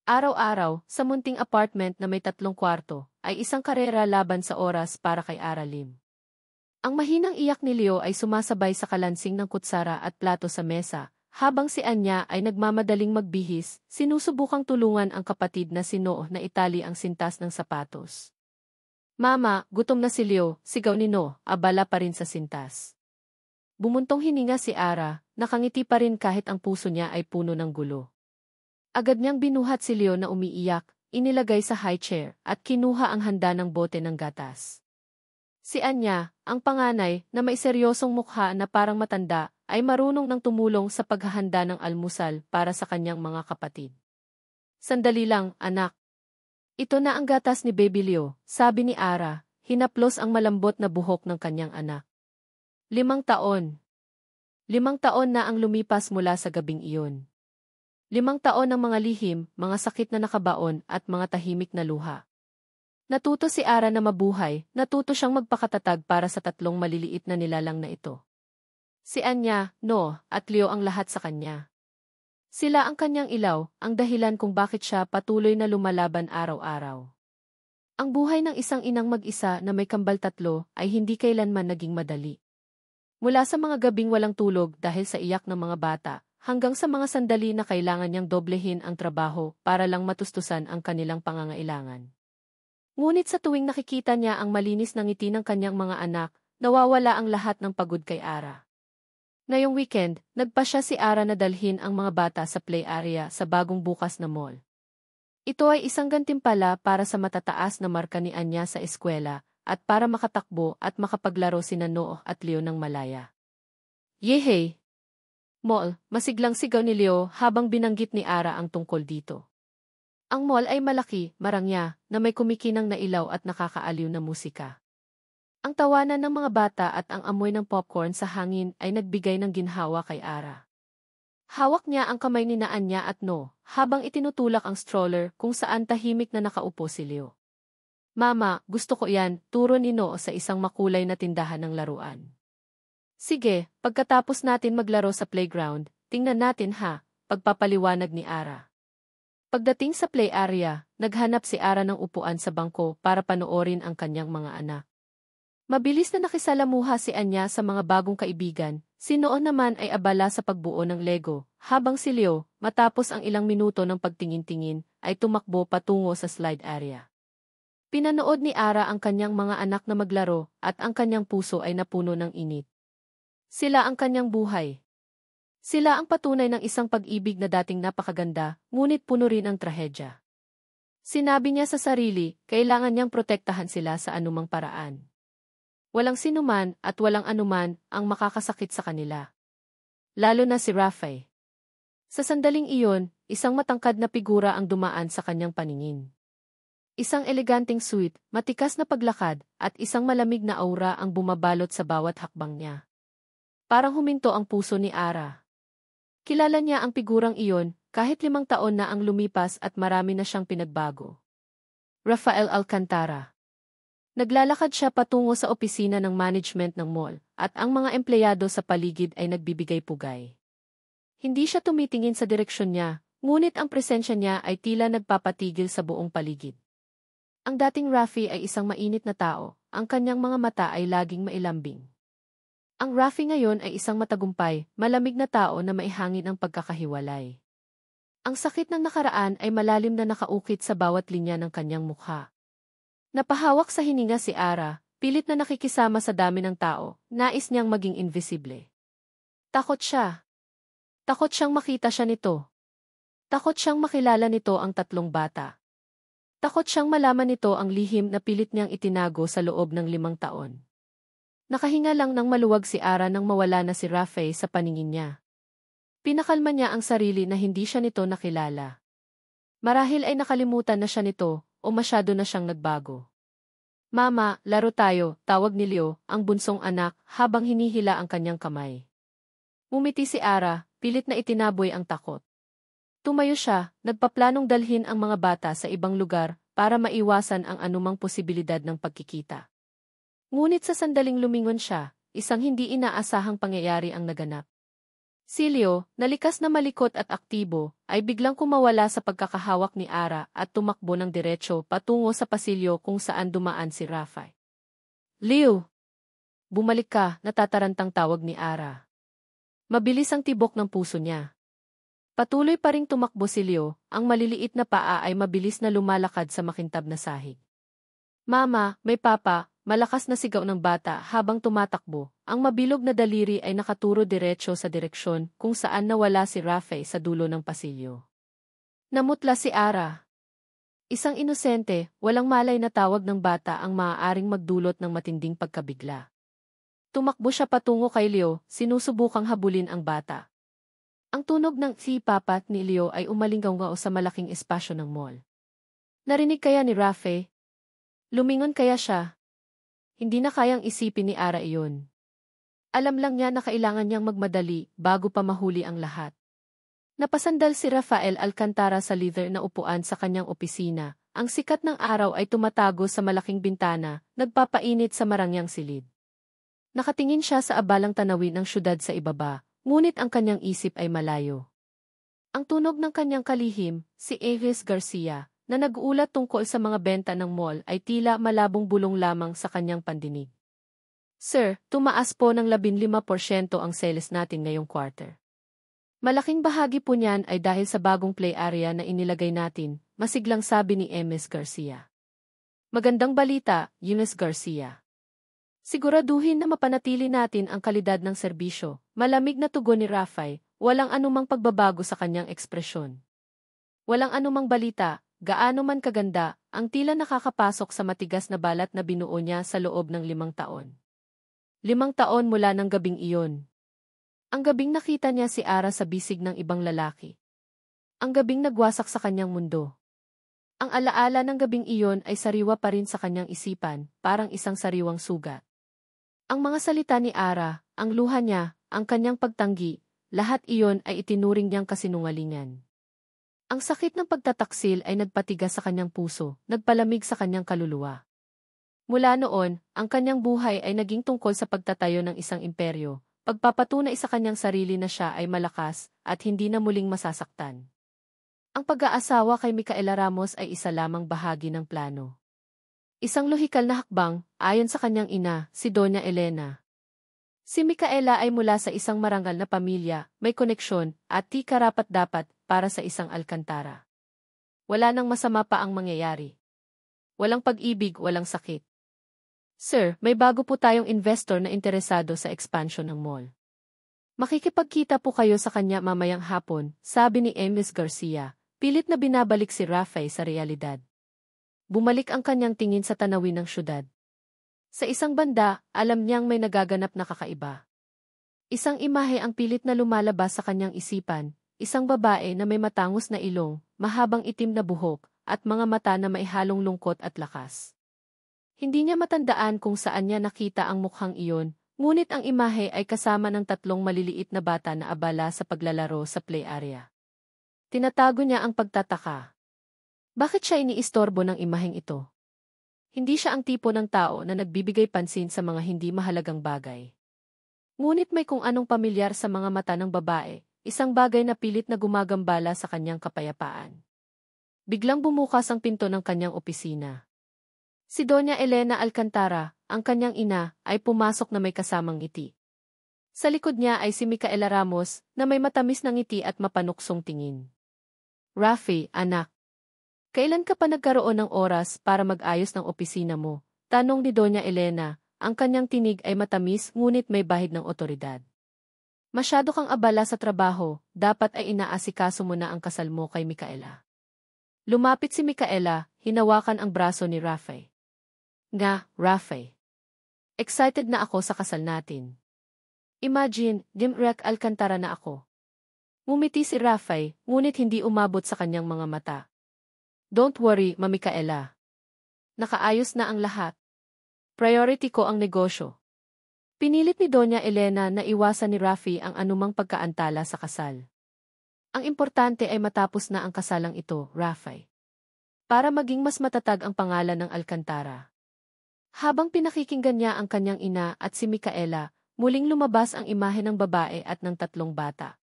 Araw-araw, sa munting apartment na may 3 kwarto, ay isang karera laban sa oras para kay Aralim. Ang mahinang iyak ni Leo ay sumasabay sa kalansing ng kutsara at plato sa mesa, habang si Anya ay nagmamadaling magbihis, sinusubukang tulungan ang kapatid na si Noo na itali ang sintas ng sapatos. Mama, gutom na si Leo, sigaw ni Noo, abala pa rin sa sintas. Bumuntong hininga si Ara, nakangiti pa rin kahit ang puso niya ay puno ng gulo. Agad niyang binuhat si Leo na umiiyak, inilagay sa high chair, at kinuha ang handa ng bote ng gatas. Si Anya, ang panganay, na may seryosong mukha na parang matanda, ay marunong nang tumulong sa paghahanda ng almusal para sa kanyang mga kapatid. Sandali lang, anak. Ito na ang gatas ni Baby Leo, sabi ni Ara, hinaplos ang malambot na buhok ng kanyang anak. 5 taon. 5 taon na ang lumipas mula sa gabing iyon. 5 taon ng mga lihim, mga sakit na nakabaon, at mga tahimik na luha. Natuto si Ara na mabuhay, natuto siyang magpakatatag para sa 3 maliliit na nilalang na ito. Si Anya, Noo, at Leo ang lahat sa kanya. Sila ang kanyang ilaw, ang dahilan kung bakit siya patuloy na lumalaban araw-araw. Ang buhay ng isang inang mag-isa na may kambal 3 ay hindi kailanman naging madali. Mula sa mga gabing walang tulog dahil sa iyak ng mga bata, hanggang sa mga sandali na kailangan niyang doblehin ang trabaho para lang matustusan ang kanilang pangangailangan. Ngunit sa tuwing nakikita niya ang malinis na ngiti ng kanyang mga anak, nawawala ang lahat ng pagod kay Ara. Ngayong weekend, nagpasya si Ara na dalhin ang mga bata sa play area sa bagong bukas na mall. Ito ay isang gantimpala para sa matataas na marka ni Anya sa eskwela, at para makatakbo at makapaglaro sina Noo at Leo ng malaya. Yehey! Mall, masiglang sigaw ni Leo habang binanggit ni Ara ang tungkol dito. Ang mall ay malaki, marangya, na may kumikinang na ilaw at nakakaaliw na musika. Ang tawanan ng mga bata at ang amoy ng popcorn sa hangin ay nagbigay ng ginhawa kay Ara. Hawak niya ang kamay ni Anya at Noo, habang itinutulak ang stroller kung saan tahimik na nakaupo si Leo. Mama, gusto ko yan, turo ni Noo sa isang makulay na tindahan ng laruan. Sige, pagkatapos natin maglaro sa playground, tingnan natin ha, pagpapaliwanag ni Ara. Pagdating sa play area, naghanap si Ara ng upuan sa bangko para panoorin ang kanyang mga anak. Mabilis na nakisalamuha si Anya sa mga bagong kaibigan, si Noo naman ay abala sa pagbuo ng Lego, habang si Leo, matapos ang ilang minuto ng pagtingin-tingin, ay tumakbo patungo sa slide area. Pinanood ni Ara ang kanyang mga anak na maglaro, at ang kanyang puso ay napuno ng init. Sila ang kanyang buhay. Sila ang patunay ng isang pag-ibig na dating napakaganda, ngunit puno rin ang trahedya. Sinabi niya sa sarili, kailangan niyang protektahan sila sa anumang paraan. Walang sinuman at walang anuman ang makakasakit sa kanila. Lalo na si Rafay. Sa sandaling iyon, isang matangkad na figura ang dumaan sa kanyang paningin. Isang eleganteng suit, matikas na paglakad, at isang malamig na aura ang bumabalot sa bawat hakbang niya. Parang huminto ang puso ni Ara. Kilala niya ang figurang iyon, kahit 5 taon na ang lumipas at marami na siyang pinagbago. Rafael Alcantara. Naglalakad siya patungo sa opisina ng management ng mall, at ang mga empleyado sa paligid ay nagbibigay pugay. Hindi siya tumitingin sa direksyon niya, ngunit ang presensya niya ay tila nagpapatigil sa buong paligid. Ang dating Rafi ay isang mainit na tao, ang kanyang mga mata ay laging mailambing. Ang Rafi ngayon ay isang matagumpay, malamig na tao na maihangin ang pagkakahiwalay. Ang sakit ng nakaraan ay malalim na nakaukit sa bawat linya ng kanyang mukha. Napahawak sa hininga si Ara, pilit na nakikisama sa dami ng tao, nais niyang maging invisible. Takot siya. Takot siyang makita siya nito. Takot siyang makilala nito ang 3 bata. Takot siyang malaman nito ang lihim na pilit niyang itinago sa loob ng 5 taon. Nakahinga lang ng maluwag si Ara nang mawala na si Rafay sa paningin niya. Pinakalma niya ang sarili na hindi siya nito nakilala. Marahil ay nakalimutan na siya nito, o masyado na siyang nagbago. Mama, laro tayo, tawag ni Leo, ang bunsong anak, habang hinihila ang kanyang kamay. Ngumiti si Ara, pilit na itinaboy ang takot. Tumayo siya, nagpaplanong dalhin ang mga bata sa ibang lugar para maiwasan ang anumang posibilidad ng pagkikita. Ngunit sa sandaling lumingon siya, isang hindi inaasahang pangyayari ang naganap. Si Leo, na likas na malikot at aktibo, ay biglang kumawala sa pagkakahawak ni Ara at tumakbo ng diretsyo patungo sa pasilyo kung saan dumaan si Rafael. Leo! Bumalik ka, natatarantang tawag ni Ara. Mabilis ang tibok ng puso niya. Patuloy pa ring tumakbo si Leo, ang maliliit na paa ay mabilis na lumalakad sa makintab na sahig. Mama, may papa, malakas na sigaw ng bata habang tumatakbo. Ang mabilog na daliri ay nakaturo diretsyo sa direksyon kung saan nawala si Rafael sa dulo ng pasilyo. Namutla si Ara. Isang inosente, walang malay na tawag ng bata ang maaaring magdulot ng matinding pagkabigla. Tumakbo siya patungo kay Leo, sinusubukang habulin ang bata. Ang tunog ng si papa ni Leo ay umalinggaw sa malaking espasyo ng mall. Narinig kaya ni Rafael? Lumingon kaya siya? Hindi na kayang isipin ni Ara iyon. Alam lang niya na kailangan niyang magmadali bago pa mahuli ang lahat. Napasandal si Rafael Alcantara sa leather na upuan sa kanyang opisina. Ang sikat ng araw ay tumatago sa malaking bintana, nagpapainit sa marangyang silid. Nakatingin siya sa abalang tanawin ng syudad sa ibaba, ngunit ang kanyang isip ay malayo. Ang tunog ng kanyang kalihim, si Avis Garcia, na nag-uulat tungkol sa mga benta ng mall ay tila malabong bulong lamang sa kanyang pandinig. Sir, tumaas po ng 15% ang sales natin ngayong quarter. Malaking bahagi po niyan ay dahil sa bagong play area na inilagay natin, masiglang sabi ni Ms. Garcia. Magandang balita, Ms. Garcia. Siguraduhin na mapanatili natin ang kalidad ng serbisyo. Malamig na tugon ni Rafael, walang anumang pagbabago sa kanyang ekspresyon. Walang anumang balita, gaano man kaganda, ang tila nakakapasok sa matigas na balat na binuo niya sa loob ng 5 taon. 5 taon mula ng gabing iyon. Ang gabing nakita niya si Ara sa bisig ng ibang lalaki. Ang gabing nagwasak sa kanyang mundo. Ang alaala ng gabing iyon ay sariwa pa rin sa kanyang isipan, parang isang sariwang sugat. Ang mga salita ni Ara, ang luha niya, ang kanyang pagtanggi, lahat iyon ay itinuring niyang kasinungalingan. Ang sakit ng pagtataksil ay nagpatigas sa kanyang puso, nagpalamig sa kanyang kaluluwa. Mula noon, ang kanyang buhay ay naging tungkol sa pagtatayo ng isang imperyo, pagpapatunay sa kanyang sarili na siya ay malakas at hindi na muling masasaktan. Ang pag-aasawa kay Micaela Ramos ay isa lamang bahagi ng plano. Isang lohikal na hakbang, ayon sa kanyang ina, si Doña Elena. Si Micaela ay mula sa isang marangal na pamilya, may koneksyon, at di karapat-dapat para sa isang Alcantara. Wala nang masama pa ang mangyayari. Walang pag-ibig, walang sakit. Sir, may bago po tayong investor na interesado sa expansion ng mall. Makikipagkita po kayo sa kanya mamayang hapon, sabi ni Ms. Garcia, pilit na binabalik si Rafael sa realidad. Bumalik ang kanyang tingin sa tanawin ng syudad. Sa isang banda, alam niyang may nagaganap na kakaiba. Isang imahe ang pilit na lumalabas sa kanyang isipan, isang babae na may matangos na ilong, mahabang itim na buhok, at mga mata na may halong lungkot at lakas. Hindi niya matandaan kung saan niya nakita ang mukhang iyon, ngunit ang imahe ay kasama ng 3 maliliit na bata na abala sa paglalaro sa play area. Tinatago niya ang pagtataka. Bakit siya iniistorbo ng imaheng ito? Hindi siya ang tipo ng tao na nagbibigay pansin sa mga hindi mahalagang bagay. Ngunit may kung anong pamilyar sa mga mata ng babae, isang bagay na pilit na gumagambala sa kanyang kapayapaan. Biglang bumukas ang pinto ng kanyang opisina. Si Doña Elena Alcantara, ang kanyang ina, ay pumasok na may kasamang ngiti. Sa likod niya ay si Micaela Ramos, na may matamis na ngiti at mapanuksong tingin. Rafi, anak. Kailan ka pa nagkaroon ng oras para mag-ayos ng opisina mo? Tanong ni Doña Elena, ang kanyang tinig ay matamis ngunit may bahid ng otoridad. Masyado kang abala sa trabaho, dapat ay inaasikaso mo na ang kasal mo kay Micaela. Lumapit si Micaela, hinawakan ang braso ni Rafael. Nga, Rafael. Excited na ako sa kasal natin. Imagine, Dimrek Alcantara na ako. Ngumiti si Rafael, ngunit hindi umabot sa kanyang mga mata. Don't worry, Ma Micaela. Nakaayos na ang lahat. Priority ko ang negosyo. Pinilit ni Doña Elena na iwasan ni Rafi ang anumang pagkaantala sa kasal. Ang importante ay matapos na ang kasalang ito, Rafael. Para maging mas matatag ang pangalan ng Alcantara. Habang pinakikinggan niya ang kanyang ina at si Micaela, muling lumabas ang imahe ng babae at ng tatlong bata.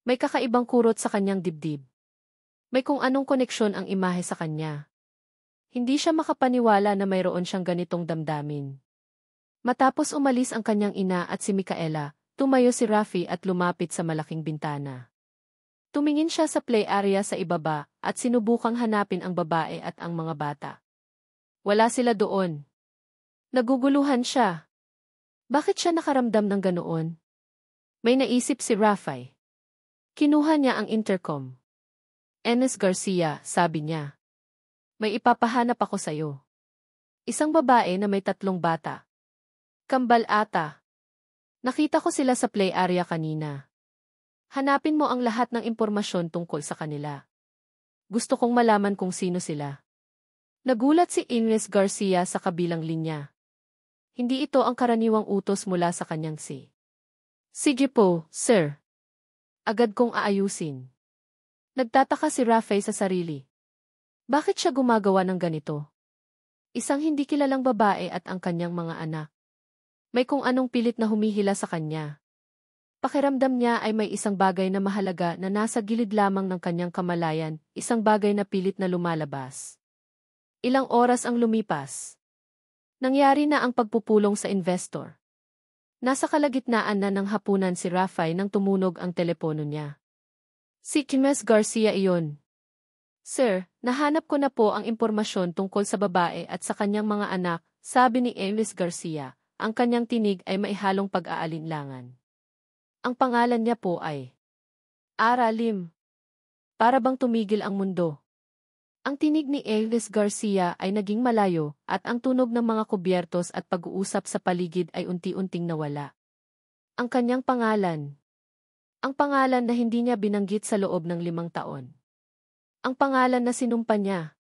May kakaibang kurot sa kanyang dibdib. May kung anong koneksyon ang imahe sa kanya. Hindi siya makapaniwala na mayroon siyang ganitong damdamin. Matapos umalis ang kanyang ina at si Micaela, tumayo si Rafi at lumapit sa malaking bintana. Tumingin siya sa play area sa ibaba at sinubukang hanapin ang babae at ang mga bata. Wala sila doon. Naguguluhan siya. Bakit siya nakaramdam ng ganoon? May naisip si Rafi. Kinuha niya ang intercom. Ines Garcia, sabi niya. May ipapahanap ako sa'yo. Isang babae na may 3 bata. Kambal ata. Nakita ko sila sa play area kanina. Hanapin mo ang lahat ng impormasyon tungkol sa kanila. Gusto kong malaman kung sino sila. Nagulat si Ines Garcia sa kabilang linya. Hindi ito ang karaniwang utos mula sa kanyang si. Sige po, sir. Agad kong aayusin. Nagtataka si Rafi sa sarili. Bakit siya gumagawa ng ganito? Isang hindi kilalang babae at ang kanyang mga anak. May kung anong pilit na humihila sa kanya. Pakiramdam niya ay may isang bagay na mahalaga na nasa gilid lamang ng kanyang kamalayan, isang bagay na pilit na lumalabas. Ilang oras ang lumipas. Nangyari na ang pagpupulong sa investor. Nasa kalagitnaan na ng hapunan si Rafi nang tumunog ang telepono niya. Si Ines Garcia iyon. Sir, nahanap ko na po ang impormasyon tungkol sa babae at sa kanyang mga anak, sabi ni Ines Garcia. Ang kanyang tinig ay maihalong pag-aalinlangan. Ang pangalan niya po ay Ara Lim. Para bang tumigil ang mundo. Ang tinig ni Ines Garcia ay naging malayo at ang tunog ng mga kubyertos at pag-uusap sa paligid ay unti-unting nawala. Ang kanyang pangalan. Ang pangalan na hindi niya binanggit sa loob ng 5 taon. Ang pangalan na sinumpa niya.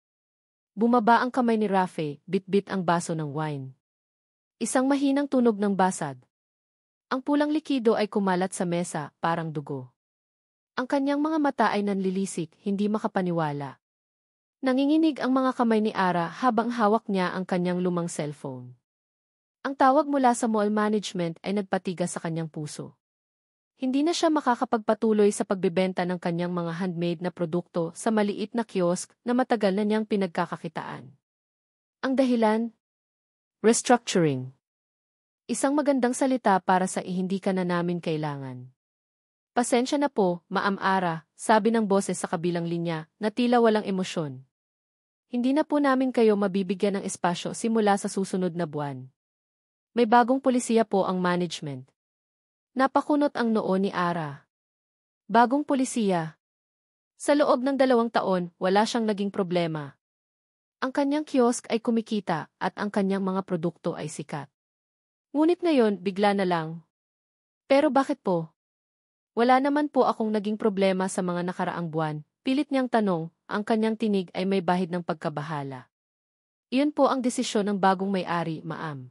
Bumaba ang kamay ni Rafi, bit-bit ang baso ng wine. Isang mahinang tunog ng basag. Ang pulang likido ay kumalat sa mesa, parang dugo. Ang kanyang mga mata ay nanlilisik, hindi makapaniwala. Nanginginig ang mga kamay ni Ara habang hawak niya ang kanyang lumang cellphone. Ang tawag mula sa mall management ay nagpatigas sa kanyang puso. Hindi na siya makakapagpatuloy sa pagbebenta ng kanyang mga handmade na produkto sa maliit na kiosk na matagal na niyang pinagkakakitaan. Ang dahilan? Restructuring. Isang magandang salita para sa hindi ka na namin kailangan. Pasensya na po, Ma'am Ara, sabi ng boses sa kabilang linya, na tila walang emosyon. Hindi na po namin kayo mabibigyan ng espasyo simula sa susunod na buwan. May bagong pulisiya po ang management. Napakunot ang noo ni Ara. Bagong pulisiya. Sa loob ng 2 taon, wala siyang naging problema. Ang kanyang kiosk ay kumikita at ang kanyang mga produkto ay sikat. Ngunit ngayon, bigla na lang. Pero bakit po? Wala naman po akong naging problema sa mga nakaraang buwan, pilit niyang tanong, ang kanyang tinig ay may bahid ng pagkabahala. Iyon po ang desisyon ng bagong may-ari, ma'am.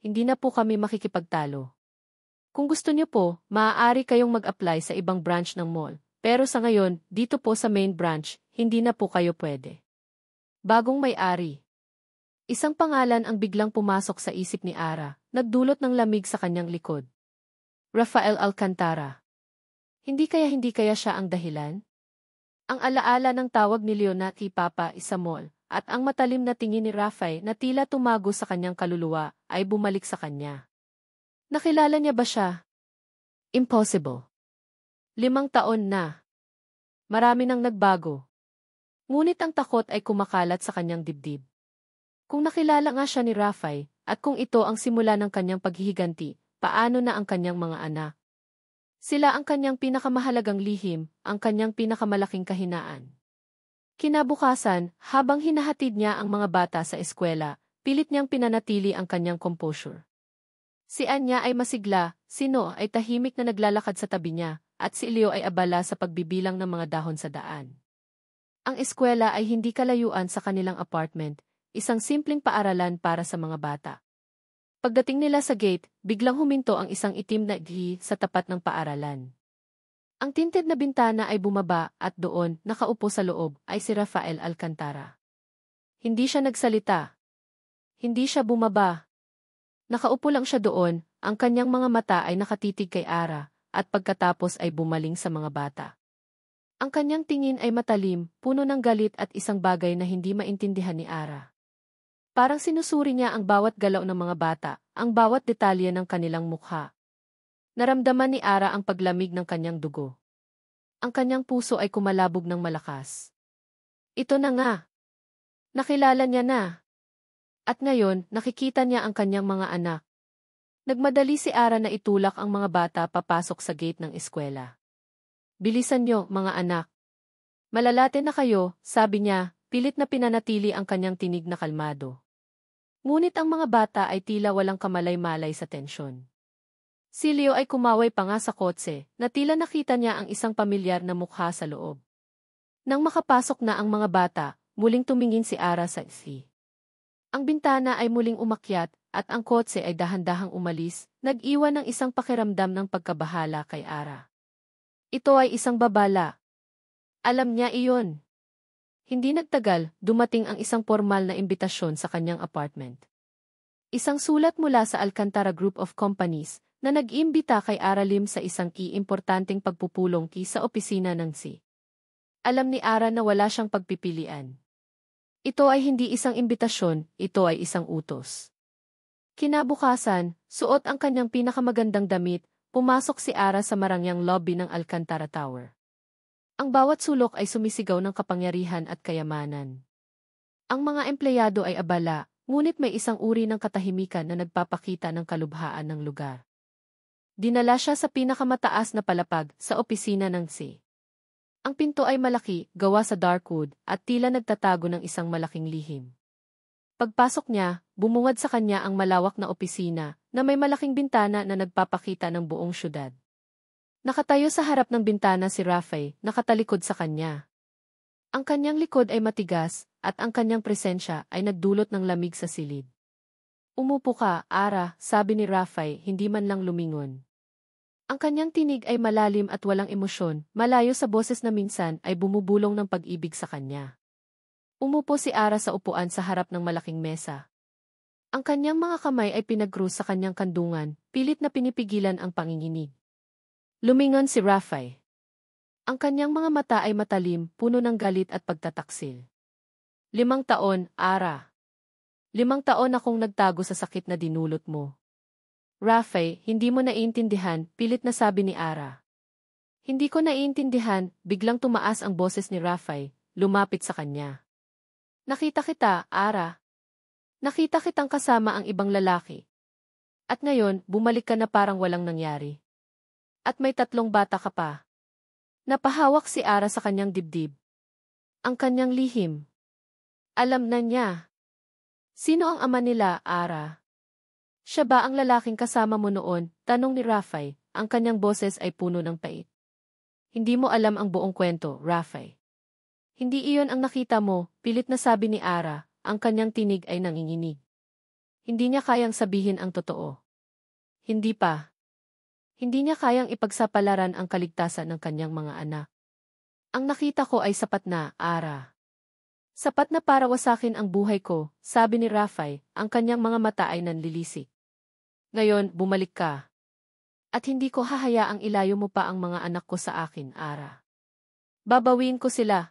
Hindi na po kami makikipagtalo. Kung gusto niyo po, maaari kayong mag-apply sa ibang branch ng mall, pero sa ngayon, dito po sa main branch, hindi na po kayo pwede. Bagong may-ari. Isang pangalan ang biglang pumasok sa isip ni Ara, nagdulot ng lamig sa kanyang likod. Rafael Alcantara. Hindi kaya siya ang dahilan? Ang alaala ng tawag ni Leonati Papa sa mall, at ang matalim na tingin ni Rafi na tila tumago sa kanyang kaluluwa, ay bumalik sa kanya. Nakilala niya ba siya? Impossible. 5 taon na. Marami nang nagbago. Ngunit ang takot ay kumakalat sa kanyang dibdib. Kung nakilala nga siya ni Rafi, at kung ito ang simula ng kanyang paghihiganti, paano na ang kanyang mga anak? Sila ang kanyang pinakamahalagang lihim, ang kanyang pinakamalaking kahinaan. Kinabukasan, habang hinahatid niya ang mga bata sa eskwela, pilit niyang pinanatili ang kanyang composure. Si Anya ay masigla, si No ay tahimik na naglalakad sa tabi niya, at si Leo ay abala sa pagbibilang ng mga dahon sa daan. Ang eskwela ay hindi kalayuan sa kanilang apartment, isang simpleng paaralan para sa mga bata. Pagdating nila sa gate, biglang huminto ang isang itim na ighi sa tapat ng paaralan. Ang tinted na bintana ay bumaba at doon, nakaupo sa loob, ay si Rafael Alcantara. Hindi siya nagsalita. Hindi siya bumaba. Nakaupo lang siya doon, ang kanyang mga mata ay nakatitig kay Ara, at pagkatapos ay bumaling sa mga bata. Ang kanyang tingin ay matalim, puno ng galit at isang bagay na hindi maintindihan ni Ara. Parang sinusuri niya ang bawat galaw ng mga bata, ang bawat detalye ng kanilang mukha. Naramdaman ni Ara ang paglamig ng kanyang dugo. Ang kanyang puso ay kumalabog ng malakas. Ito na nga. Nakilala niya na. At ngayon, nakikita niya ang kanyang mga anak. Nagmadali si Ara na itulak ang mga bata papasok sa gate ng eskwela. Bilisan niyo, mga anak. Malalate na kayo, sabi niya, pilit na pinanatili ang kanyang tinig na kalmado. Ngunit ang mga bata ay tila walang kamalay-malay sa tensyon. Si Leo ay kumaway pa nga sa kotse, na tila nakita niya ang isang pamilyar na mukha sa loob. Nang makapasok na ang mga bata, muling tumingin si Ara sa isi. Ang bintana ay muling umakyat, at ang kotse ay dahan-dahang umalis, nag-iwan ng isang pakiramdam ng pagkabahala kay Ara. Ito ay isang babala. Alam niya iyon. Hindi nagtagal, dumating ang isang formal na imbitasyon sa kanyang apartment. Isang sulat mula sa Alcantara Group of Companies na nag-imbita kay Ara Lim sa isang importanteng pagpupulong sa opisina ng si. Alam ni Ara na wala siyang pagpipilian. Ito ay hindi isang imbitasyon, ito ay isang utos. Kinabukasan, suot ang kanyang pinakamagandang damit, pumasok si Ara sa marangyang lobby ng Alcantara Tower. Ang bawat sulok ay sumisigaw ng kapangyarihan at kayamanan. Ang mga empleyado ay abala, ngunit may isang uri ng katahimikan na nagpapakita ng kalubhaan ng lugar. Dinala siya sa pinakamataas na palapag sa opisina ng si. Ang pinto ay malaki, gawa sa dark wood, at tila nagtatago ng isang malaking lihim. Pagpasok niya, bumungad sa kanya ang malawak na opisina, na may malaking bintana na nagpapakita ng buong syudad. Nakatayo sa harap ng bintana si Rafael, nakatalikod sa kanya. Ang kanyang likod ay matigas, at ang kanyang presensya ay nagdulot ng lamig sa silid. Umupo ka, Ara, sabi ni Rafael, hindi man lang lumingon. Ang kanyang tinig ay malalim at walang emosyon, malayo sa boses na minsan ay bumubulong ng pag-ibig sa kanya. Umupo si Ara sa upuan sa harap ng malaking mesa. Ang kanyang mga kamay ay pinag-cross sa kanyang kandungan, pilit na pinipigilan ang panginginig. Lumingon si Rafael. Ang kanyang mga mata ay matalim, puno ng galit at pagtataksil. 5 taon, Ara. 5 taon akong nagtago sa sakit na dinulot mo. Rafael, hindi mo naiintindihan, pilit na sabi ni Ara. Hindi ko naiintindihan, biglang tumaas ang boses ni Rafael, lumapit sa kanya. Nakita kita, Ara. Nakita kitang kasama ang ibang lalaki. At ngayon, bumalik ka na parang walang nangyari. At may 3 bata ka pa. Napahawak si Ara sa kanyang dibdib. Ang kanyang lihim. Alam na niya. Sino ang ama nila, Ara? Siya ba ang lalaking kasama mo noon? Tanong ni Rafael, ang kanyang boses ay puno ng pait. Hindi mo alam ang buong kwento, Rafael. Hindi iyon ang nakita mo, pilit na sabi ni Ara, ang kanyang tinig ay nanginginig. Hindi niya kayang sabihin ang totoo. Hindi pa. Hindi niya kayang ipagsapalaran ang kaligtasan ng kanyang mga anak. Ang nakita ko ay sapat na, Ara. Sapat na para wasakin ang buhay ko, sabi ni Rafael, ang kanyang mga mata ay nanlilisik. Ngayon, bumalik ka. At hindi ko hahayaang ilayo mo pa ang mga anak ko sa akin, Ara. Babawin ko sila.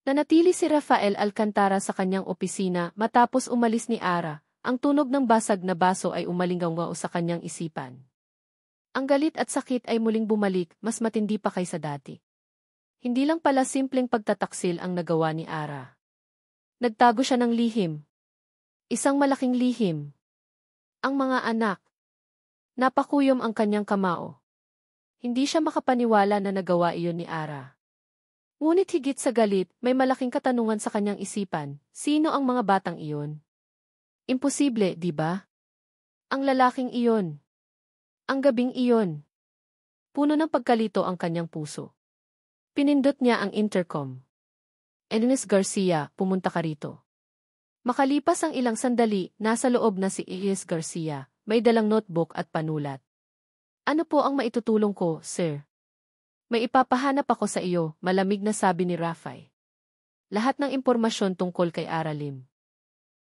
Nanatili si Rafael Alcantara sa kanyang opisina matapos umalis ni Ara, ang tunog ng basag na baso ay umalingaw sa kanyang isipan. Ang galit at sakit ay muling bumalik, mas matindi pa kaysa dati. Hindi lang pala simpleng pagtataksil ang nagawa ni Ara. Nagtago siya ng lihim. Isang malaking lihim. Ang mga anak. Napakuyom ang kanyang kamao. Hindi siya makapaniwala na nagawa iyon ni Ara. Ngunit higit sa galit, may malaking katanungan sa kanyang isipan, sino ang mga batang iyon? Imposible, di ba? Ang lalaking iyon. Ang gabing iyon. Puno ng pagkalito ang kanyang puso. Pinindot niya ang intercom. Ernest Garcia, pumunta ka rito. Makalipas ang ilang sandali, nasa loob na si Ernest Garcia, may dalang notebook at panulat. Ano po ang maitutulong ko, sir? May ipapahanap ako sa iyo, malamig na sabi ni Rafael. Lahat ng impormasyon tungkol kay Ara Lim.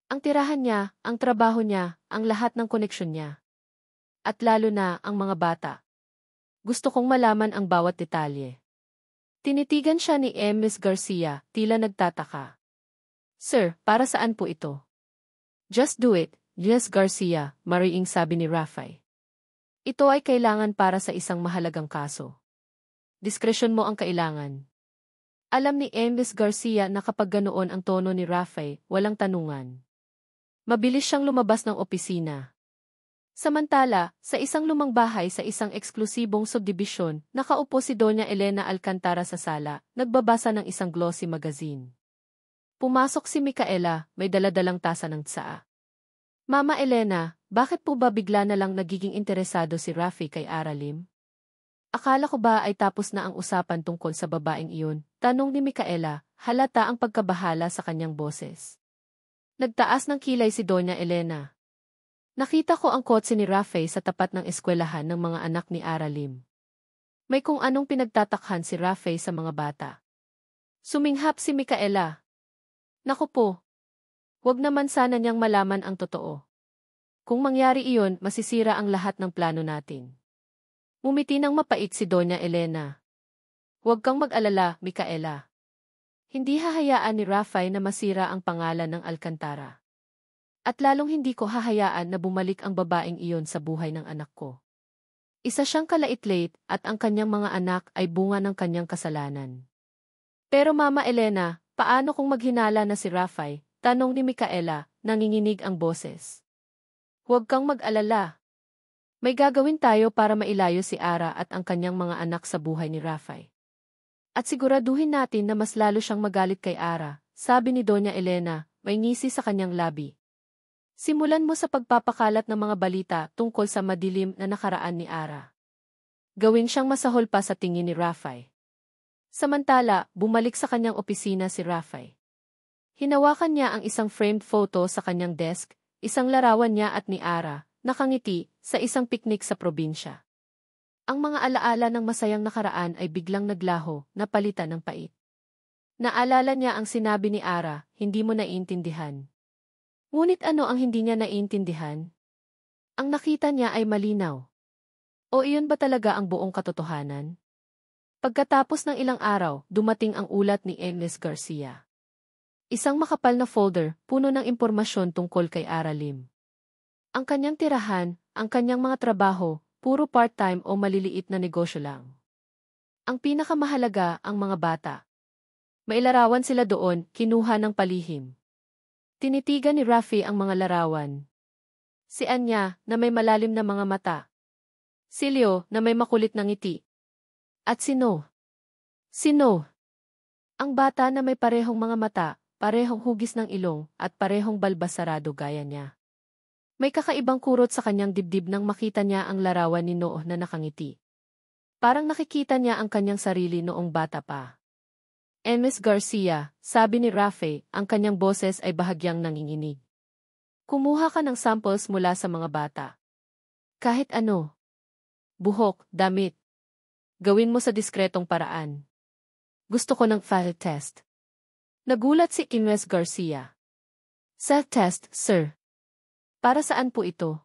Ang tirahan niya, ang trabaho niya, ang lahat ng koneksyon niya. at lalo na ang mga bata. Gusto kong malaman ang bawat detalye. Tinitigan siya ni Ms. Garcia, tila nagtataka. Sir, para saan po ito? Just do it, Ms. Garcia, mariing sabi ni Raffy. Ito ay kailangan para sa isang mahalagang kaso. Diskresyon mo ang kailangan. Alam ni Ms. Garcia na kapag ganoon ang tono ni Raffy, walang tanungan. Mabilis siyang lumabas ng opisina. Samantala, sa isang lumang bahay sa isang eksklusibong subdibisyon, nakaupo si Doña Elena Alcantara sa sala, nagbabasa ng isang glossy magazine. Pumasok si Micaela, may daladalang tasa ng tsaa. Mama Elena, bakit po ba bigla na lang nagiging interesado si Raffy kay Aralim? Akala ko ba ay tapos na ang usapan tungkol sa babaeng iyon? Tanong ni Micaela, halata ang pagkabahala sa kanyang boses. Nagtaas ng kilay si Doña Elena. Nakita ko ang kotse ni Raffy sa tapat ng eskwelahan ng mga anak ni Aralim. May kung anong pinagtatakhan si Raffy sa mga bata. Suminghap si Micaela. Naku po. Huwag naman sana niyang malaman ang totoo. Kung mangyari iyon, masisira ang lahat ng plano natin. Ngumiti ng mapait si Doña Elena. Huwag kang mag-alala, Micaela. Hindi hahayaan ni Raffy na masira ang pangalan ng Alcantara. At lalong hindi ko hahayaan na bumalik ang babaeng iyon sa buhay ng anak ko. Isa siyang kalait-lait at ang kanyang mga anak ay bunga ng kanyang kasalanan. Pero Mama Elena, paano kung maghinala na si Raffy? Tanong ni Micaela, nanginginig ang boses. Huwag kang mag-alala. May gagawin tayo para mailayo si Ara at ang kanyang mga anak sa buhay ni Raffy. At siguraduhin natin na mas lalo siyang magalit kay Ara, sabi ni Doña Elena, may ngisi sa kanyang labi. Simulan mo sa pagpapakalat ng mga balita tungkol sa madilim na nakaraan ni Ara. Gawin siyang masahol pa sa tingin ni Raffy. Samantala, bumalik sa kanyang opisina si Raffy. Hinawakan niya ang isang framed photo sa kanyang desk, isang larawan niya at ni Ara, nakangiti, sa isang piknik sa probinsya. Ang mga alaala ng masayang nakaraan ay biglang naglaho, napalitan ng pait. Naalala niya ang sinabi ni Ara, hindi mo naiintindihan. Ngunit ano ang hindi niya naiintindihan? Ang nakita niya ay malinaw. O iyon ba talaga ang buong katotohanan? Pagkatapos ng ilang araw, dumating ang ulat ni Ms. Garcia. Isang makapal na folder, puno ng impormasyon tungkol kay Aralim. Ang kanyang tirahan, ang kanyang mga trabaho, puro part-time o maliliit na negosyo lang. Ang pinakamahalaga, ang mga bata. Mailarawan sila doon, kinuha ng palihim. Tinitigan ni Raffy ang mga larawan. Si Anya, na may malalim na mga mata. Si Leo, na may makulit na ngiti. At si No. Si No. Ang bata na may parehong mga mata, parehong hugis ng ilong, at parehong balbas sarado gaya niya. May kakaibang kurot sa kanyang dibdib nang makita niya ang larawan ni Noah na nakangiti. Parang nakikita niya ang kanyang sarili noong bata pa. Ms. Garcia, sabi ni Raffy, ang kanyang boses ay bahagyang nanginginig. Kumuha ka ng samples mula sa mga bata. Kahit ano. Buhok, damit. Gawin mo sa diskretong paraan. Gusto ko ng file test. Nagulat si Ms. Garcia. Cell test, sir. Para saan po ito?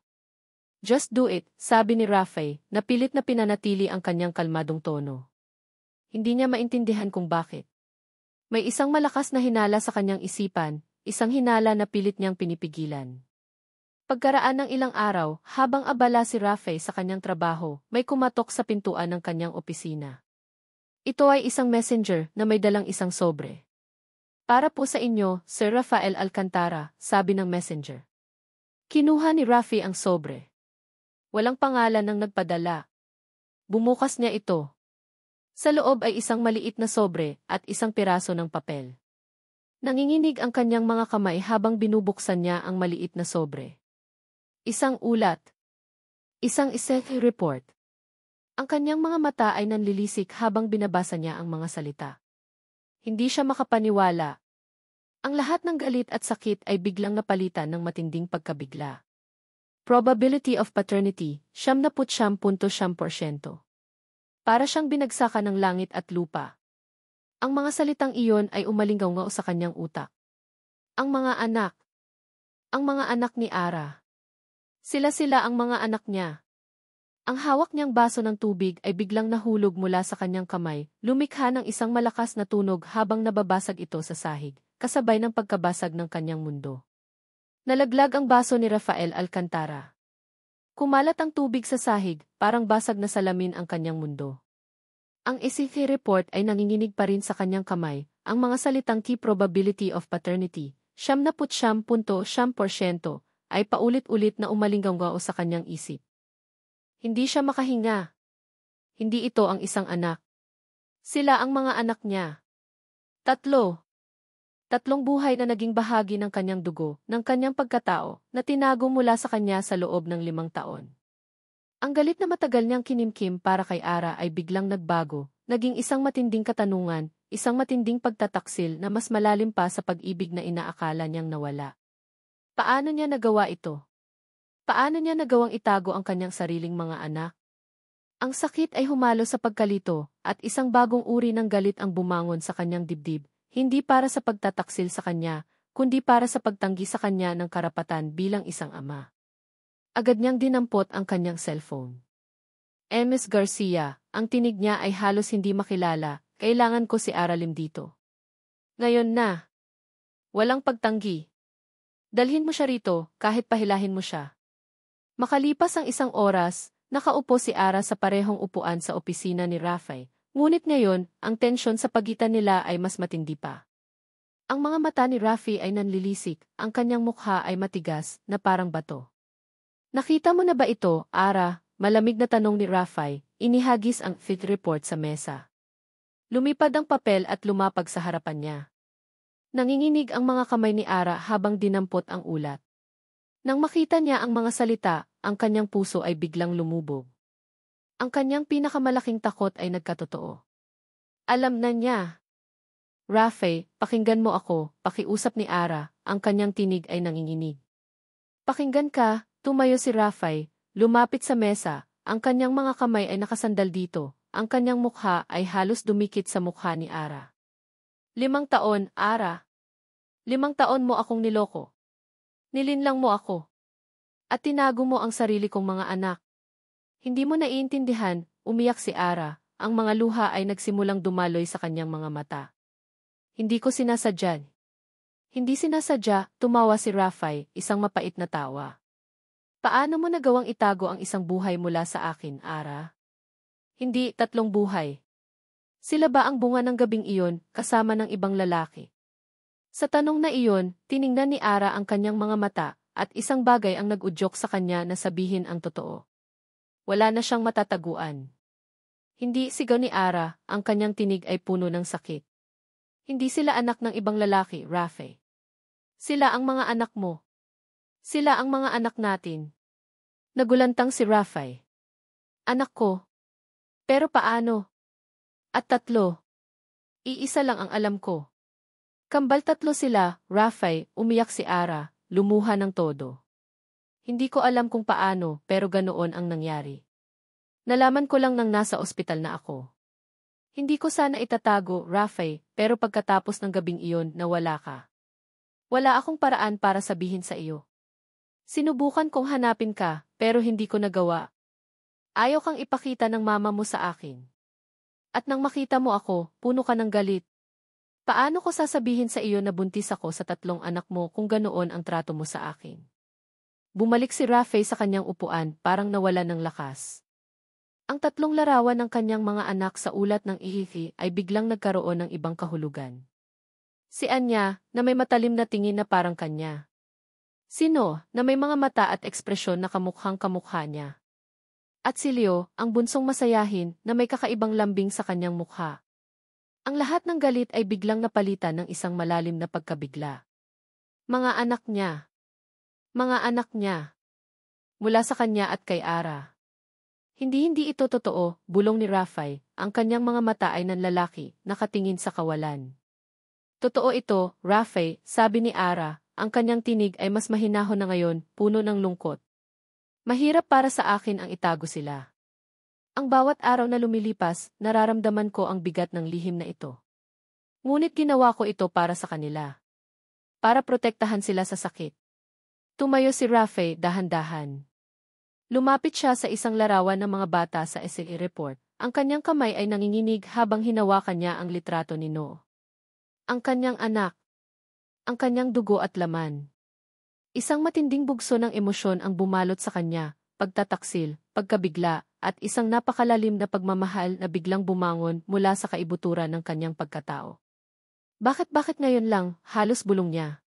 Just do it, sabi ni Raffy, na pilit na pinanatili ang kanyang kalmadong tono. Hindi niya maintindihan kung bakit. May isang malakas na hinala sa kanyang isipan, isang hinala na pilit niyang pinipigilan. Pagkaraan ng ilang araw, habang abala si Raffy sa kanyang trabaho, may kumatok sa pintuan ng kanyang opisina. Ito ay isang messenger na may dalang isang sobre. Para po sa inyo, Sir Rafael Alcantara, sabi ng messenger. Kinuha ni Raffy ang sobre. Walang pangalan ng nagpadala. Bumukas niya ito. Sa loob ay isang maliit na sobre at isang piraso ng papel. Nanginginig ang kanyang mga kamay habang binubuksan niya ang maliit na sobre. Isang ulat. Isang essay report. Ang kanyang mga mata ay nanlilisik habang binabasa niya ang mga salita. Hindi siya makapaniwala. Ang lahat ng galit at sakit ay biglang napalitan ng matinding pagkabigla. Probability of paternity, 99.9%. Para siyang binagsakan ng langit at lupa. Ang mga salitang iyon ay umalinggaw sa kanyang utak. Ang mga anak. Ang mga anak ni Ara. Sila ang mga anak niya. Ang hawak niyang baso ng tubig ay biglang nahulog mula sa kanyang kamay, lumikha ng isang malakas na tunog habang nababasag ito sa sahig, kasabay ng pagkabasag ng kanyang mundo. Nalaglag ang baso ni Rafael Alcantara. Kumalat ang tubig sa sahig, parang basag na salamin ang kanyang mundo. Ang SCP report ay nanginginig pa rin sa kanyang kamay, ang mga salitang key probability of paternity, 79.9%, ay paulit-ulit na umalinggangao sa kanyang isip. Hindi siya makahinga. Hindi ito ang isang anak. Sila ang mga anak niya. Tatlong buhay na naging bahagi ng kanyang dugo, ng kanyang pagkatao, na tinago mula sa kanya sa loob ng 5 taon. Ang galit na matagal niyang kinimkim para kay Ara ay biglang nagbago, naging isang matinding katanungan, isang matinding pagtataksil na mas malalim pa sa pag-ibig na inaakala niyang nawala. Paano niya nagawa ito? Paano niya nagawang itago ang kanyang sariling mga anak? Ang sakit ay humalo sa pagkalito, at isang bagong uri ng galit ang bumangon sa kanyang dibdib, hindi para sa pagtataksil sa kanya, kundi para sa pagtanggi sa kanya ng karapatan bilang isang ama. Agad niyang dinampot ang kanyang cellphone. Ms. Garcia, ang tinig niya ay halos hindi makilala, kailangan ko si Aralim dito. Ngayon na. Walang pagtanggi. Dalhin mo siya rito, kahit pahilahin mo siya. Makalipas ang 1 oras, nakaupo si Ara sa parehong upuan sa opisina ni Rafael, ngunit ngayon, ang tensyon sa pagitan nila ay mas matindi pa. Ang mga mata ni Rafi ay nanlilisik, ang kanyang mukha ay matigas, na parang bato. Nakita mo na ba ito, Ara? Malamig na tanong ni Rafael, inihagis ang fit report sa mesa. Lumipad ang papel at lumapag sa harapan niya. Nanginginig ang mga kamay ni Ara habang dinampot ang ulat. Nang makita niya ang mga salita, ang kanyang puso ay biglang lumubog. Ang kanyang pinakamalaking takot ay nagkatotoo. Alam na niya. Rafael, pakinggan mo ako, pakiusap ni Ara, ang kanyang tinig ay nanginginig. Pakinggan ka. Tumayo si Rafael, lumapit sa mesa, ang kanyang mga kamay ay nakasandal dito, ang kanyang mukha ay halos dumikit sa mukha ni Ara. 5 taon, Ara. 5 taon mo akong niloko. Nilinlang mo ako. At tinago mo ang sarili kong mga anak. Hindi mo naiintindihan, umiyak si Ara, ang mga luha ay nagsimulang dumaloy sa kanyang mga mata. Hindi ko sinasadya. Hindi sinasadya, tumawa si Rafael, isang mapait na tawa. Paano mo nagawang itago ang isang buhay mula sa akin, Ara? Hindi 3 buhay. Sila ba ang bunga ng gabing iyon, kasama ng ibang lalaki? Sa tanong na iyon, tiningnan ni Ara ang kanyang mga mata, at isang bagay ang nag-udyok sa kanya na sabihin ang totoo. Wala na siyang matataguan. Hindi, sigaw ni Ara, ang kanyang tinig ay puno ng sakit. Hindi sila anak ng ibang lalaki, Rafe. Sila ang mga anak mo. Sila ang mga anak natin. Nagulantang si Rafael. Anak ko. Pero paano? At 3. Iisa lang ang alam ko. Kambal 3 sila, Rafael, umiyak si Ara, lumuha ng todo. Hindi ko alam kung paano, pero ganoon ang nangyari. Nalaman ko lang nang nasa ospital na ako. Hindi ko sana itatago, Rafael, pero pagkatapos ng gabing iyon, nawala ka. Wala akong paraan para sabihin sa iyo. Sinubukan kong hanapin ka, pero hindi ko nagawa. Ayaw kang ipakita ng mama mo sa akin. At nang makita mo ako, puno ka ng galit. Paano ko sasabihin sa iyo na buntis ako sa 3 anak mo kung ganoon ang trato mo sa akin? Bumalik si Rafael sa kanyang upuan, parang nawala ng lakas. Ang 3 larawan ng kanyang mga anak sa ulat ng ihihi ay biglang nagkaroon ng ibang kahulugan. Si Anya, na may matalim na tingin na parang kanya. Sino, na may mga mata at ekspresyon na kamukhang-kamukha niya. At si Leo, ang bunsong masayahin, na may kakaibang lambing sa kanyang mukha. Ang lahat ng galit ay biglang napalitan ng isang malalim na pagkabigla. Mga anak niya. Mga anak niya. Mula sa kanya at kay Ara. Hindi ito totoo, bulong ni Rafael, ang kanyang mga mata ay nanlalaki, nakatingin sa kawalan. Totoo ito, Rafael, sabi ni Ara, ang kanyang tinig ay mas mahinahon na ngayon, puno ng lungkot. Mahirap para sa akin ang itago sila. Ang bawat araw na lumilipas, nararamdaman ko ang bigat ng lihim na ito. Ngunit ginawa ko ito para sa kanila. Para protektahan sila sa sakit. Tumayo si Rafael dahan-dahan. Lumapit siya sa isang larawan ng mga bata sa SLE report. Ang kanyang kamay ay nanginginig habang hinawakan niya ang litrato ni Noah. Ang kanyang anak. Ang kanyang dugo at laman. Isang matinding bugso ng emosyon ang bumalot sa kanya, pagtataksil, pagkabigla, at isang napakalalim na pagmamahal na biglang bumangon mula sa kaibuturan ng kanyang pagkatao. Bakit ngayon lang, halos bulong niya.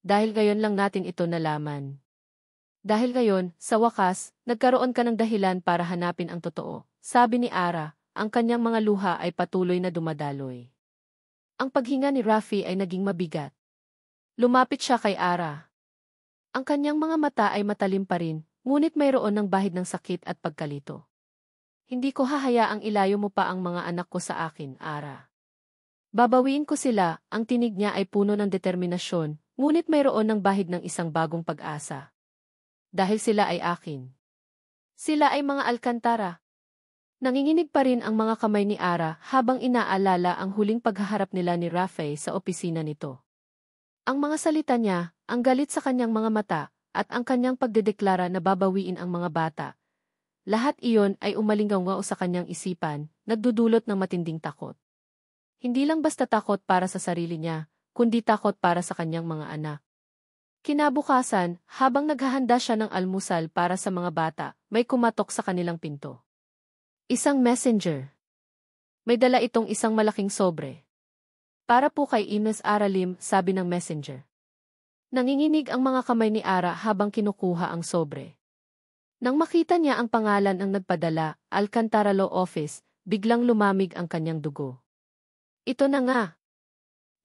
Dahil ngayon lang natin ito nalaman. Dahil ngayon, sa wakas, nagkaroon ka ng dahilan para hanapin ang totoo, sabi ni Ara, ang kanyang mga luha ay patuloy na dumadaloy. Ang paghinga ni Rafi ay naging mabigat. Lumapit siya kay Ara. Ang kanyang mga mata ay matalim pa rin, ngunit mayroon ng bahid ng sakit at pagkalito. Hindi ko hahayaang ilayo mo pa ang mga anak ko sa akin, Ara. Babawiin ko sila, ang tinig niya ay puno ng determinasyon, ngunit mayroon ng bahid ng isang bagong pag-asa. Dahil sila ay akin. Sila ay mga alkantara. Nanginginig pa rin ang mga kamay ni Ara habang inaalala ang huling paghaharap nila ni Rafi sa opisina nito. Ang mga salita niya, ang galit sa kanyang mga mata, at ang kanyang pagdedeklara na babawiin ang mga bata. Lahat iyon ay umalinggaw sa kanyang isipan, nagdudulot ng matinding takot. Hindi lang basta takot para sa sarili niya, kundi takot para sa kanyang mga anak. Kinabukasan, habang naghahanda siya ng almusal para sa mga bata, may kumatok sa kanilang pinto. Isang messenger. May dala itong isang malaking sobre. Para po kay Ines Aralim, sabi ng messenger. Nanginginig ang mga kamay ni Ara habang kinukuha ang sobre. Nang makita niya ang pangalan ng nagpadala, Alcantara Law Office, biglang lumamig ang kanyang dugo. Ito na nga.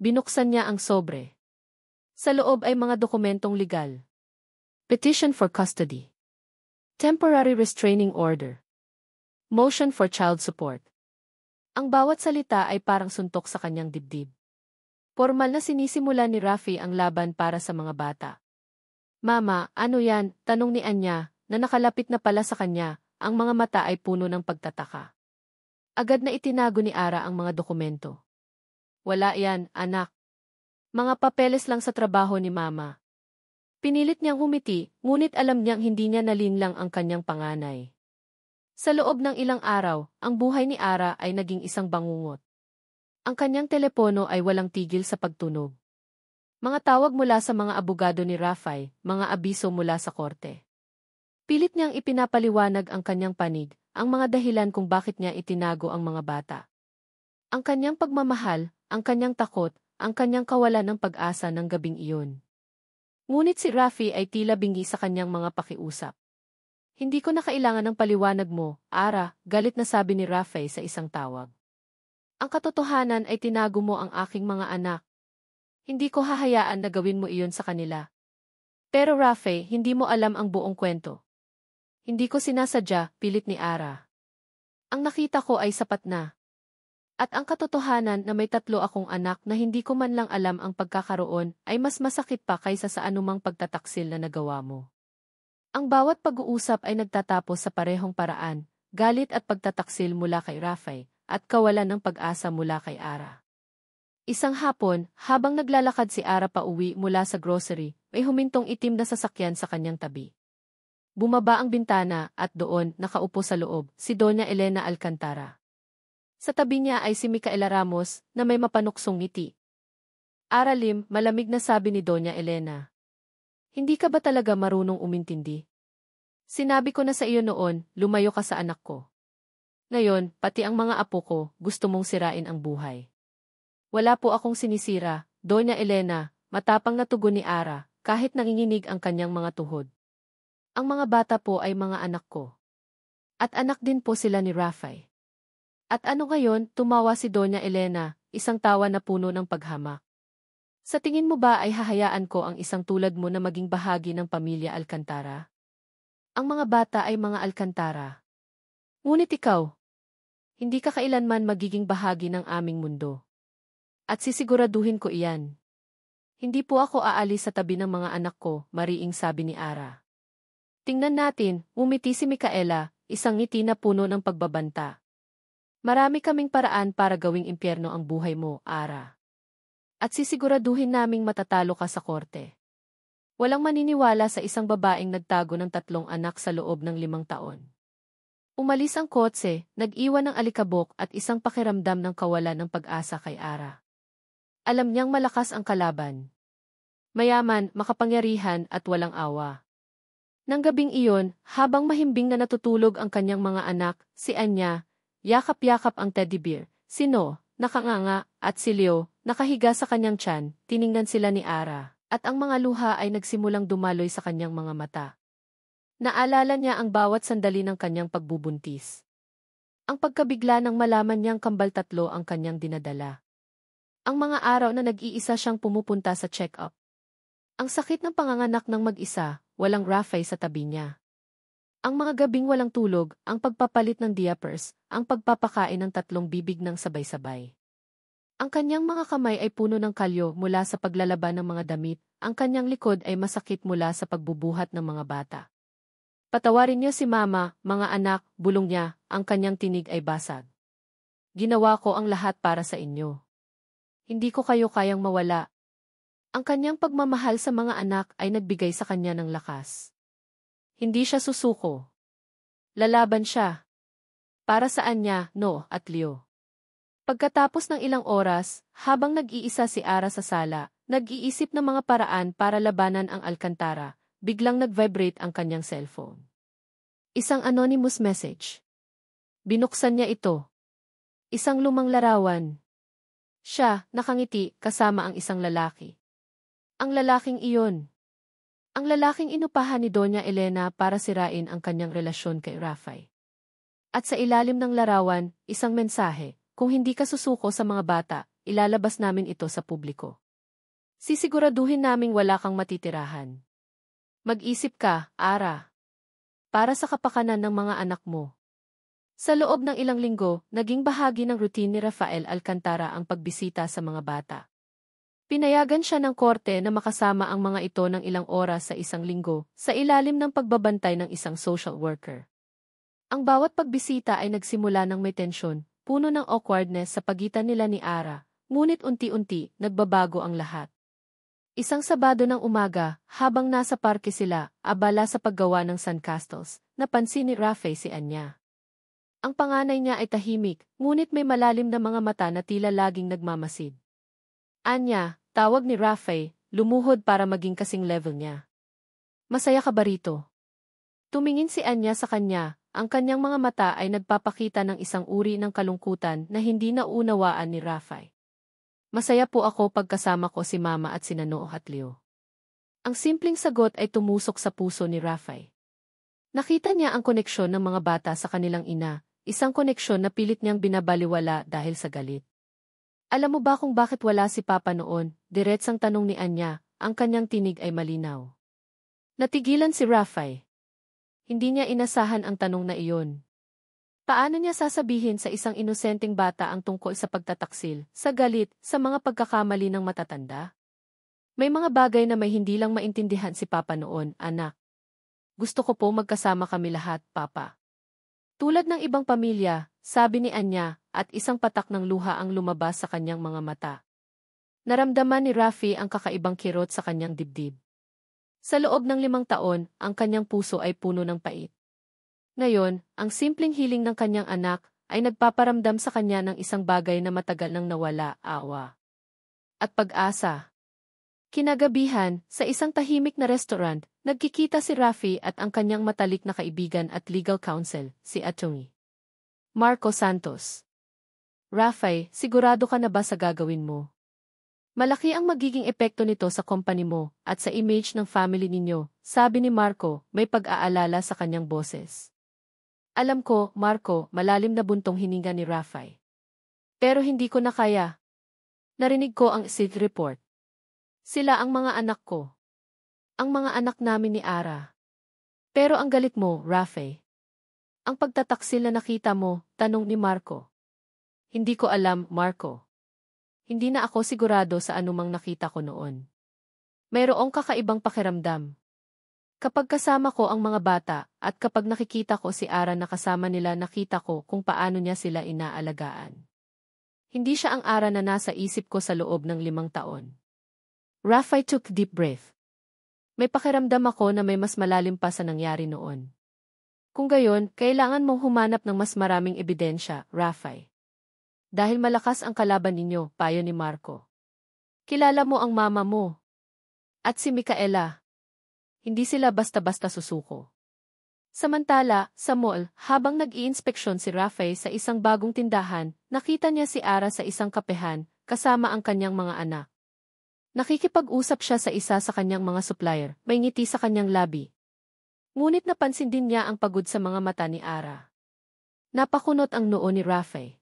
Binuksan niya ang sobre. Sa loob ay mga dokumentong legal. Petition for custody. Temporary restraining order. Motion for child support. Ang bawat salita ay parang suntok sa kanyang dibdib. Formal na sinisimula ni Rafi ang laban para sa mga bata. Mama, ano yan? Tanong ni Anya, na nakalapit na pala sa kanya, ang mga mata ay puno ng pagtataka. Agad na itinago ni Ara ang mga dokumento. Wala yan, anak. Mga papeles lang sa trabaho ni Mama. Pinilit niyang humiti, ngunit alam niyang hindi niya nalinlang ang kanyang panganay. Sa loob ng ilang araw, ang buhay ni Ara ay naging isang bangungot. Ang kanyang telepono ay walang tigil sa pagtunog. Mga tawag mula sa mga abogado ni Rafi, mga abiso mula sa korte. Pilit niyang ipinapaliwanag ang kanyang panig, ang mga dahilan kung bakit niya itinago ang mga bata. Ang kanyang pagmamahal, ang kanyang takot, ang kanyang kawalan ng pag-asa ng gabing iyon. Ngunit si Rafi ay tila bingi sa kanyang mga pakiusap. Hindi ko na kailangan ng paliwanag mo, Ara, galit na sabi ni Rafi sa isang tawag. Ang katotohanan ay tinago mo ang aking mga anak. Hindi ko hahayaan na gawin mo iyon sa kanila. Pero Rafi, hindi mo alam ang buong kwento. Hindi ko sinasadya, pilit ni Ara. Ang nakita ko ay sapat na. At ang katotohanan na may 3 akong anak na hindi ko man lang alam ang pagkakaroon ay mas masakit pa kaysa sa anumang pagtataksil na nagawa mo. Ang bawat pag-uusap ay nagtatapos sa parehong paraan, galit at pagtataksil mula kay Rafi, at kawalan ng pag-asa mula kay Ara. Isang hapon, habang naglalakad si Ara pa uwi mula sa grocery, may humintong itim na sasakyan sa kanyang tabi. Bumaba ang bintana at doon, nakaupo sa loob, si Doña Elena Alcantara. Sa tabi niya ay si Micaela Ramos na may mapanuksong ngiti. Aralim, malamig na sabi ni Doña Elena. Hindi ka ba talaga marunong umintindi? Sinabi ko na sa iyo noon, lumayo ka sa anak ko. Ngayon, pati ang mga apo ko, gusto mong sirain ang buhay. Wala po akong sinisira, Doña Elena, matapang na tugon ni Ara, kahit nanginginig ang kanyang mga tuhod. Ang mga bata po ay mga anak ko. At anak din po sila ni Rafi. At ano ngayon, tumawa si Doña Elena, isang tawa na puno ng paghamak. Sa tingin mo ba ay hahayaan ko ang isang tulad mo na maging bahagi ng pamilya Alcantara? Ang mga bata ay mga Alcantara. Ngunit ikaw, hindi ka kailanman magiging bahagi ng aming mundo. At sisiguraduhin ko iyan. Hindi po ako aalis sa tabi ng mga anak ko, mariing sabi ni Ara. Tingnan natin, umiti si Micaela, isang ngiti na puno ng pagbabanta. Marami kaming paraan para gawing impyerno ang buhay mo, Ara. At sisiguraduhin naming matatalo ka sa korte. Walang maniniwala sa isang babaeng nagtago ng 3 anak sa loob ng 5 taon. Umalis ang kotse, nag-iwan ng alikabok at isang pakiramdam ng kawalan ng pag-asa kay Ara. Alam niyang malakas ang kalaban. Mayaman, makapangyarihan at walang awa. Nang gabing iyon, habang mahimbing na natutulog ang kanyang mga anak, si Anya, yakap-yakap ang teddy bear, si No, nakanganga, at si Leo, nakahiga sa kanyang tiyan, tiningnan sila ni Ara, at ang mga luha ay nagsimulang dumaloy sa kanyang mga mata. Naalala niya ang bawat sandali ng kanyang pagbubuntis. Ang pagkabigla nang malaman niyang kambal 3 ang kanyang dinadala. Ang mga araw na nag-iisa siyang pumupunta sa check-up. Ang sakit ng panganganak ng mag-isa, walang Rafay sa tabi niya. Ang mga gabing walang tulog, ang pagpapalit ng diapers, ang pagpapakain ng 3 bibig ng sabay-sabay. Ang kanyang mga kamay ay puno ng kalyo mula sa paglalaban ng mga damit, ang kanyang likod ay masakit mula sa pagbubuhat ng mga bata. Patawarin niyo si Mama, mga anak, bulong niya, ang kanyang tinig ay basag. Ginawa ko ang lahat para sa inyo. Hindi ko kayo kayang mawala. Ang kanyang pagmamahal sa mga anak ay nagbigay sa kanya ng lakas. Hindi siya susuko. Lalaban siya. Para saan niya, No, at Leo. Pagkatapos ng ilang oras, habang nag-iisa si Ara sa sala, nag-iisip ng mga paraan para labanan ang Alcantara, biglang nag-vibrate ang kanyang cellphone. Isang anonymous message. Binuksan niya ito. Isang lumang larawan. Siya, nakangiti, kasama ang isang lalaki. Ang lalaking iyon. Ang lalaking inupahan ni Doña Elena para sirain ang kanyang relasyon kay Rafay. At sa ilalim ng larawan, isang mensahe, kung hindi ka susuko sa mga bata, ilalabas namin ito sa publiko. Sisiguraduhin naming wala kang matitirahan. Mag-isip ka, Ara. Para sa kapakanan ng mga anak mo. Sa loob ng ilang linggo, naging bahagi ng routine ni Rafael Alcantara ang pagbisita sa mga bata. Pinayagan siya ng korte na makasama ang mga ito ng ilang oras sa isang linggo, sa ilalim ng pagbabantay ng isang social worker. Ang bawat pagbisita ay nagsimula ng may tensyon, puno ng awkwardness sa pagitan nila ni Ara, ngunit unti-unti, nagbabago ang lahat. Isang Sabado ng umaga, habang nasa parke sila, abala sa paggawa ng sandcastles, napansin ni Rafay si Anya. Ang panganay niya ay tahimik, ngunit may malalim na mga mata na tila laging nagmamasid. Anya, tawag ni Rafay, lumuhod para maging kasing level niya. Masaya ka ba rito? Tumingin si Anya sa kanya, ang kanyang mga mata ay nagpapakita ng isang uri ng kalungkutan na hindi naunawaan ni Rafay. Masaya po ako pagkasama ko si Mama at sina Noo at Leo. Ang simpleng sagot ay tumusok sa puso ni Rafay. Nakita niya ang koneksyon ng mga bata sa kanilang ina, isang koneksyon na pilit niyang binabaliwala dahil sa galit. Alam mo ba kung bakit wala si Papa noon? Diretsang tanong ni Anya, ang kanyang tinig ay malinaw. Natigilan si Rafay. Hindi niya inasahan ang tanong na iyon. Paano niya sasabihin sa isang inosenteng bata ang tungkol sa pagtataksil, sa galit, sa mga pagkakamali ng matatanda? May mga bagay na may hindi lang maintindihan si Papa noon, anak. Gusto ko po magkasama kami lahat, Papa. Tulad ng ibang pamilya, sabi ni Anya, at isang patak ng luha ang lumabas sa kanyang mga mata. Naramdaman ni Rafi ang kakaibang kirot sa kanyang dibdib. Sa loob ng 5 taon, ang kanyang puso ay puno ng pait. Ngayon, ang simpleng hiling ng kanyang anak ay nagpaparamdam sa kanya ng isang bagay na matagal nang nawala, awa. At pag-asa. Kinagabihan, sa isang tahimik na restaurant, nagkikita si Rafi at ang kanyang matalik na kaibigan at legal counsel, si Atty. Marco Santos. Rafay, sigurado ka na ba sa gagawin mo? Malaki ang magiging epekto nito sa company mo at sa image ng family ninyo, sabi ni Marco, may pag-aalala sa kanyang boses. Alam ko, Marco, malalim na buntong hininga ni Rafay. Pero hindi ko na kaya. Narinig ko ang SID report. Sila ang mga anak ko. Ang mga anak namin ni Ara. Pero ang galit mo, Rafay. Ang pagtataksil na nakita mo, tanong ni Marco. Hindi ko alam, Marco. Hindi na ako sigurado sa anumang nakita ko noon. Mayroong kakaibang pakiramdam. Kapag kasama ko ang mga bata, at kapag nakikita ko si Ara na kasama nila, nakita ko kung paano niya sila inaalagaan. Hindi siya ang Ara na nasa isip ko sa loob ng 5 taon. Rafay took deep breath. May pakiramdam ako na may mas malalim pa sa nangyari noon. Kung gayon, kailangan mong humanap ng mas maraming ebidensya, Rafay. Dahil malakas ang kalaban ninyo, payo ni Marco. Kilala mo ang mama mo. At si Micaela. Hindi sila basta-basta susuko. Samantala, sa mall, habang nag-iinspeksyon si Rafay sa isang bagong tindahan, nakita niya si Ara sa isang kapehan, kasama ang kanyang mga anak. Nakikipag-usap siya sa isa sa kanyang mga supplier, may ngiti sa kanyang labi. Ngunit napansin din niya ang pagod sa mga mata ni Ara. Napakunot ang noo ni Rafay.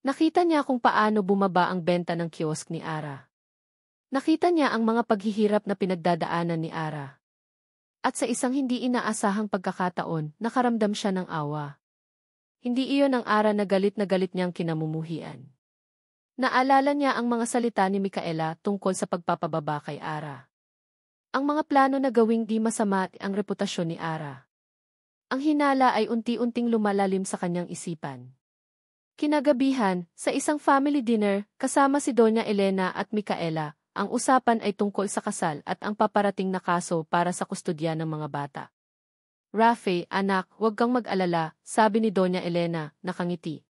Nakita niya kung paano bumaba ang benta ng kiosk ni Ara. Nakita niya ang mga paghihirap na pinagdadaanan ni Ara. At sa isang hindi inaasahang pagkakataon, nakaramdam siya ng awa. Hindi iyon ang Ara na galit niyang kinamumuhian. Naalala niya ang mga salita ni Micaela tungkol sa pagpapababa kay Ara. Ang mga plano na gawing di masama ang reputasyon ni Ara. Ang hinala ay unti-unting lumalalim sa kanyang isipan. Kinagabihan, sa isang family dinner, kasama si Doña Elena at Micaela, ang usapan ay tungkol sa kasal at ang paparating na kaso para sa kustodya ng mga bata. Rafay, anak, huwag kang mag-alala, sabi ni Doña Elena, nakangiti.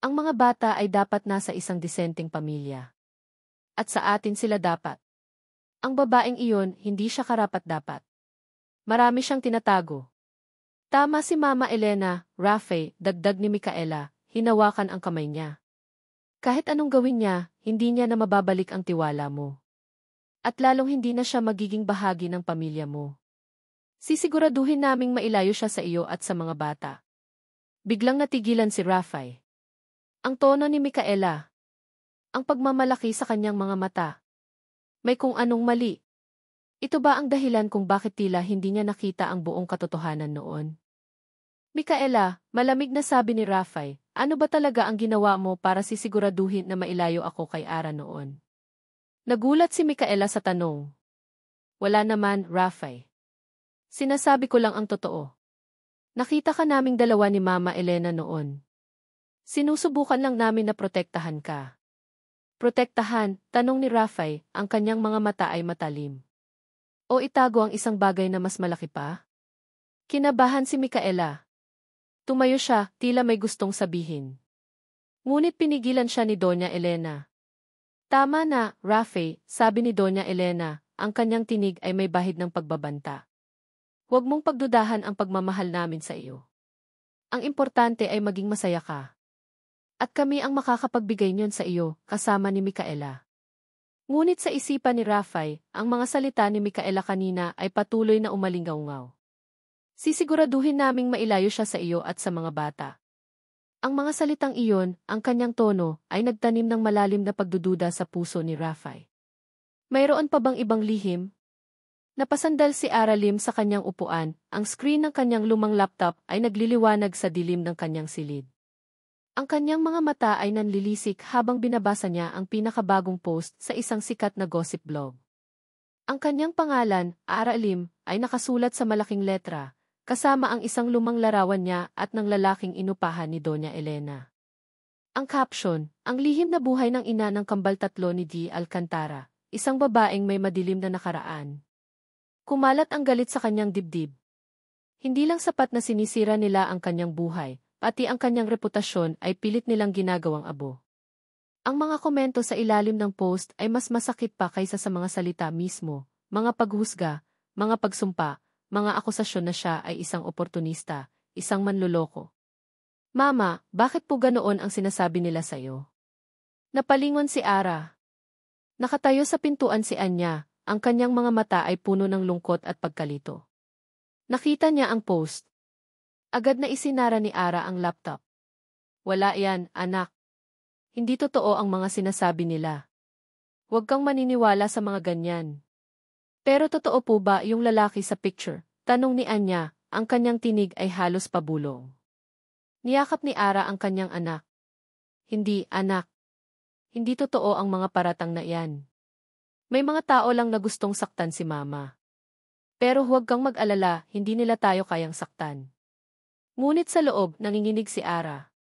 Ang mga bata ay dapat nasa isang disenteng pamilya. At sa atin sila dapat. Ang babaeng iyon, hindi siya karapat-dapat. Marami siyang tinatago. Tama si Mama Elena, Rafay, dagdag ni Micaela, hinawakan ang kamay niya. Kahit anong gawin niya, hindi niya na mababalik ang tiwala mo. At lalong hindi na siya magiging bahagi ng pamilya mo. Sisiguraduhin naming mailayo siya sa iyo at sa mga bata. Biglang natigilan si Rafay. Ang tono ni Micaela. Ang pagmamalaki sa kanyang mga mata. May kung anong mali. Ito ba ang dahilan kung bakit tila hindi niya nakita ang buong katotohanan noon? Micaela, malamig na sabi ni Rafay, ano ba talaga ang ginawa mo para sisiguraduhin na mailayo ako kay Ara noon? Nagulat si Micaela sa tanong. Wala naman, Rafay. Sinasabi ko lang ang totoo. Nakita ka naming dalawa ni Mama Elena noon. Sinusubukan lang namin na protektahan ka. Protektahan, tanong ni Rafay, ang kanyang mga mata ay matalim. O itago ang isang bagay na mas malaki pa? Kinabahan si Micaela. Tumayo siya, tila may gustong sabihin. Ngunit pinigilan siya ni Doña Elena. Tama na, Rafay, sabi ni Doña Elena, ang kanyang tinig ay may bahid ng pagbabanta. Huwag mong pagdudahan ang pagmamahal namin sa iyo. Ang importante ay maging masaya ka. At kami ang makakapagbigay niyon sa iyo, kasama ni Micaela. Ngunit sa isipan ni Rafay, ang mga salita ni Micaela kanina ay patuloy na umalingaw-ngaw. Sisiguraduhin naming mailayo siya sa iyo at sa mga bata. Ang mga salitang iyon, ang kanyang tono, ay nagtanim ng malalim na pagdududa sa puso ni Rafay. Mayroon pa bang ibang lihim? Napasandal si Aralim sa kanyang upuan, ang screen ng kanyang lumang laptop ay nagliliwanag sa dilim ng kanyang silid. Ang kanyang mga mata ay nanlilisik habang binabasa niya ang pinakabagong post sa isang sikat na gossip blog. Ang kanyang pangalan, Aralim, ay nakasulat sa malaking letra, kasama ang isang lumang larawan niya at ng lalaking inupahan ni Doña Elena. Ang caption, ang lihim na buhay ng ina ng kambal tatlo ni Di Alcantara, isang babaeng may madilim na nakaraan. Kumalat ang galit sa kanyang dibdib. Hindi lang sapat na sinisira nila ang kanyang buhay, pati ang kanyang reputasyon ay pilit nilang ginagawang abo. Ang mga komento sa ilalim ng post ay mas masakit pa kaysa sa mga salita mismo, mga paghusga, mga pagsumpa, mga akusasyon na siya ay isang oportunista, isang manloloko. Mama, bakit po ganoon ang sinasabi nila sa'yo? Napalingon si Ara. Nakatayo sa pintuan si Anya, ang kanyang mga mata ay puno ng lungkot at pagkalito. Nakita niya ang post. Agad na isinara ni Ara ang laptop. Wala yan, anak. Hindi totoo ang mga sinasabi nila. Huwag kang maniniwala sa mga ganyan. Pero totoo po ba yung lalaki sa picture? Tanong ni Anya, ang kanyang tinig ay halos pabulong. Niyakap ni Ara ang kanyang anak. Hindi, anak. Hindi totoo ang mga paratang na iyan. May mga tao lang na gustong saktan si Mama. Pero huwag kang mag-alala, hindi nila tayo kayang saktan. Ngunit sa loob, nanginginig si Ara.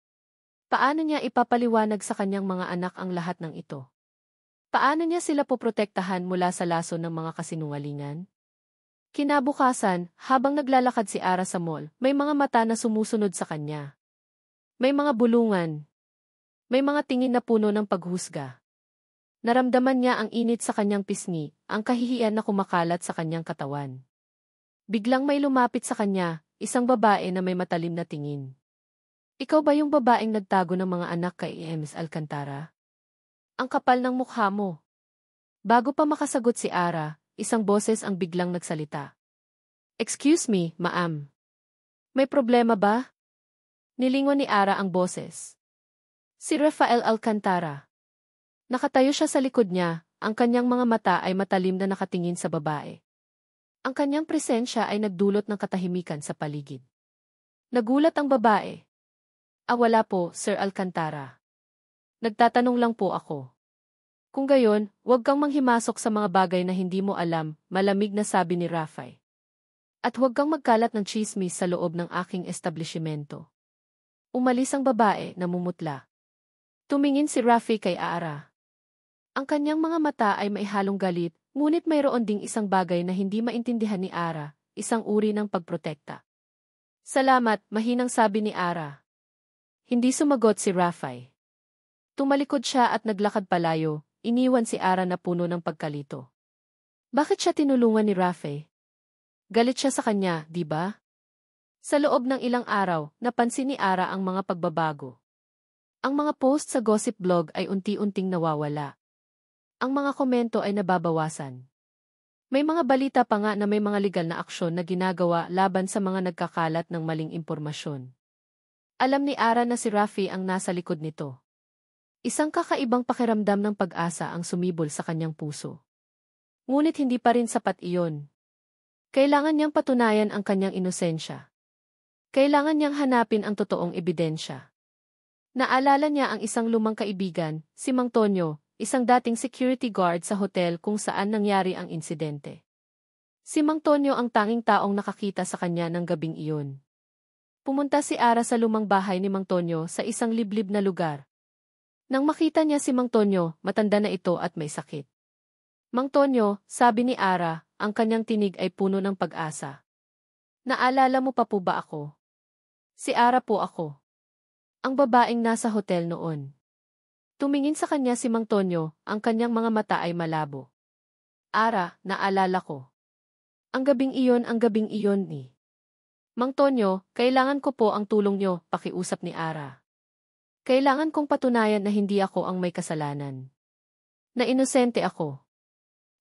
Paano niya ipapaliwanag sa kanyang mga anak ang lahat ng ito? Paano niya sila poprotektahan mula sa laso ng mga kasinungalingan? Kinabukasan, habang naglalakad si Ara sa mall, may mga mata na sumusunod sa kanya. May mga bulungan. May mga tingin na puno ng paghusga. Naramdaman niya ang init sa kanyang pisngi, ang kahihiyan na kumakalat sa kanyang katawan. Biglang may lumapit sa kanya, isang babae na may matalim na tingin. Ikaw ba yung babaeng nagtago ng mga anak kay Ms. Alcantara? Ang kapal ng mukha mo. Bago pa makasagot si Ara, isang boses ang biglang nagsalita. Excuse me, ma'am. May problema ba? Nilingon ni Ara ang boses. Si Rafael Alcantara. Nakatayo siya sa likod niya, ang kanyang mga mata ay matalim na nakatingin sa babae. Ang kanyang presensya ay nagdulot ng katahimikan sa paligid. Nagulat ang babae. Wala po, Sir Alcantara. Nagtatanong lang po ako. Kung gayon, huwag kang manghimasok sa mga bagay na hindi mo alam, malamig na sabi ni Rafael. At huwag kang magkalat ng chismis sa loob ng aking establishmento. Umalis ang babae, namumutla. Tumingin si Rafael kay Ara. Ang kanyang mga mata ay maihalong galit, ngunit mayroon ding isang bagay na hindi maintindihan ni Ara, isang uri ng pagprotekta. Salamat, mahinang sabi ni Ara. Hindi sumagot si Rafael. Tumalikod siya at naglakad palayo, iniwan si Ara na puno ng pagkalito. Bakit siya tinulungan ni Rafael? Galit siya sa kanya, di ba? Sa loob ng ilang araw, napansin ni Ara ang mga pagbabago. Ang mga post sa gossip blog ay unti-unting nawawala. Ang mga komento ay nababawasan. May mga balita pa nga na may mga legal na aksyon na ginagawa laban sa mga nagkakalat ng maling impormasyon. Alam ni Ara na si Rafi ang nasa likod nito. Isang kakaibang pakiramdam ng pag-asa ang sumibol sa kanyang puso. Ngunit hindi pa rin sapat iyon. Kailangan niyang patunayan ang kanyang inosensya. Kailangan niyang hanapin ang totoong ebidensya. Naalala niya ang isang lumang kaibigan, si Mang Tonyo, isang dating security guard sa hotel kung saan nangyari ang insidente. Si Mang Tonyo ang tanging taong nakakita sa kanya ng gabing iyon. Pumunta si Ara sa lumang bahay ni Mang Tonyo sa isang liblib na lugar. Nang makita niya si Mang Tonyo, matanda na ito at may sakit. Mang Tonyo, sabi ni Ara, ang kanyang tinig ay puno ng pag-asa. Naalala mo pa po ba ako? Si Ara po ako. Ang babaeng nasa hotel noon. Tumingin sa kanya si Mang Tonyo, ang kanyang mga mata ay malabo. Ara, naalala ko. Ang gabing iyon ni. Mang Tonyo, kailangan ko po ang tulong niyo, pakiusap ni Ara. Kailangan kong patunayan na hindi ako ang may kasalanan. Na inosente ako.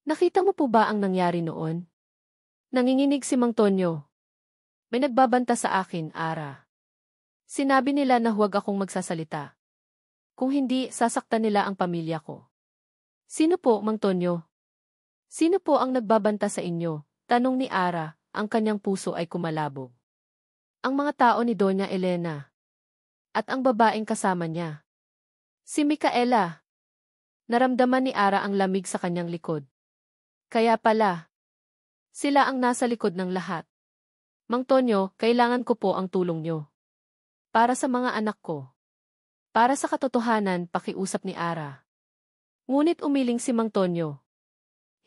Nakita mo po ba ang nangyari noon? Nanginginig si Mang Tonyo. May nagbabanta sa akin, Ara. Sinabi nila na huwag akong magsasalita. Kung hindi, sasaktan nila ang pamilya ko. Sino po, Mang Tonyo? Sino po ang nagbabanta sa inyo? Tanong ni Ara, ang kanyang puso ay kumalabog. Ang mga tao ni Doña Elena. At ang babaeng kasama niya. Si Micaela. Naramdaman ni Ara ang lamig sa kanyang likod. Kaya pala. Sila ang nasa likod ng lahat. Mang Tonyo, kailangan ko po ang tulong niyo. Para sa mga anak ko. Para sa katotohanan, pakiusap ni Ara. Ngunit umiling si Mang Tonyo.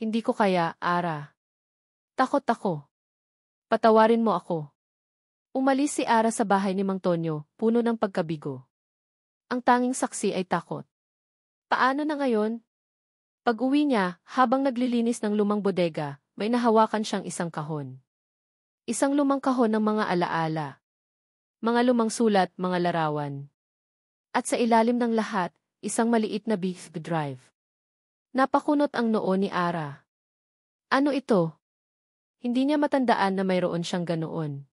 Hindi ko kaya, Ara. Takot ako. Patawarin mo ako. Umalis si Ara sa bahay ni Mang Tonyo, puno ng pagkabigo. Ang tanging saksi ay takot. Paano na ngayon? Pag-uwi niya, habang naglilinis ng lumang bodega, may nahawakan siyang isang kahon. Isang lumang kahon ng mga alaala. Mga lumang sulat, mga larawan. At sa ilalim ng lahat, isang maliit na beef drive. Napakunot ang noo ni Ara. Ano ito? Hindi niya matandaan na mayroon siyang ganoon.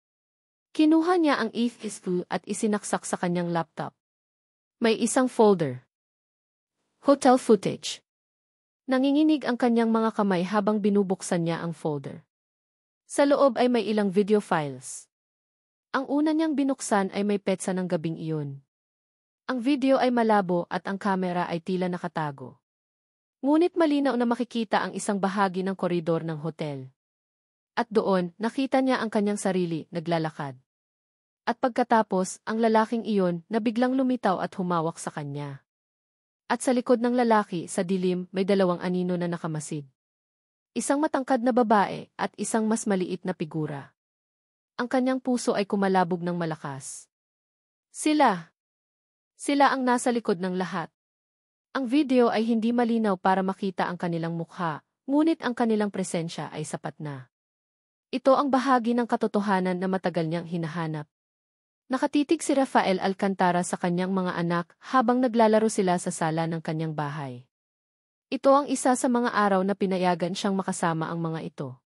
Kinuha niya ang EFSU at isinaksak sa kanyang laptop. May isang folder. Hotel footage. Nanginginig ang kanyang mga kamay habang binubuksan niya ang folder. Sa loob ay may ilang video files. Ang una niyang binuksan ay may petsa ng gabing iyon. Ang video ay malabo at ang kamera ay tila nakatago. Ngunit malinaw na makikita ang isang bahagi ng koridor ng hotel. At doon, nakita niya ang kanyang sarili, naglalakad. At pagkatapos, ang lalaking iyon na biglang lumitaw at humawak sa kanya. At sa likod ng lalaki, sa dilim, may dalawang anino na nakamasid. Isang matangkad na babae at isang mas maliit na figura. Ang kanyang puso ay kumalabog ng malakas. Sila. Sila ang nasa likod ng lahat. Ang video ay hindi malinaw para makita ang kanilang mukha, ngunit ang kanilang presensya ay sapat na. Ito ang bahagi ng katotohanan na matagal niyang hinahanap. Nakatitig si Rafael Alcantara sa kanyang mga anak habang naglalaro sila sa sala ng kanyang bahay. Ito ang isa sa mga araw na pinayagan siyang makasama ang mga ito.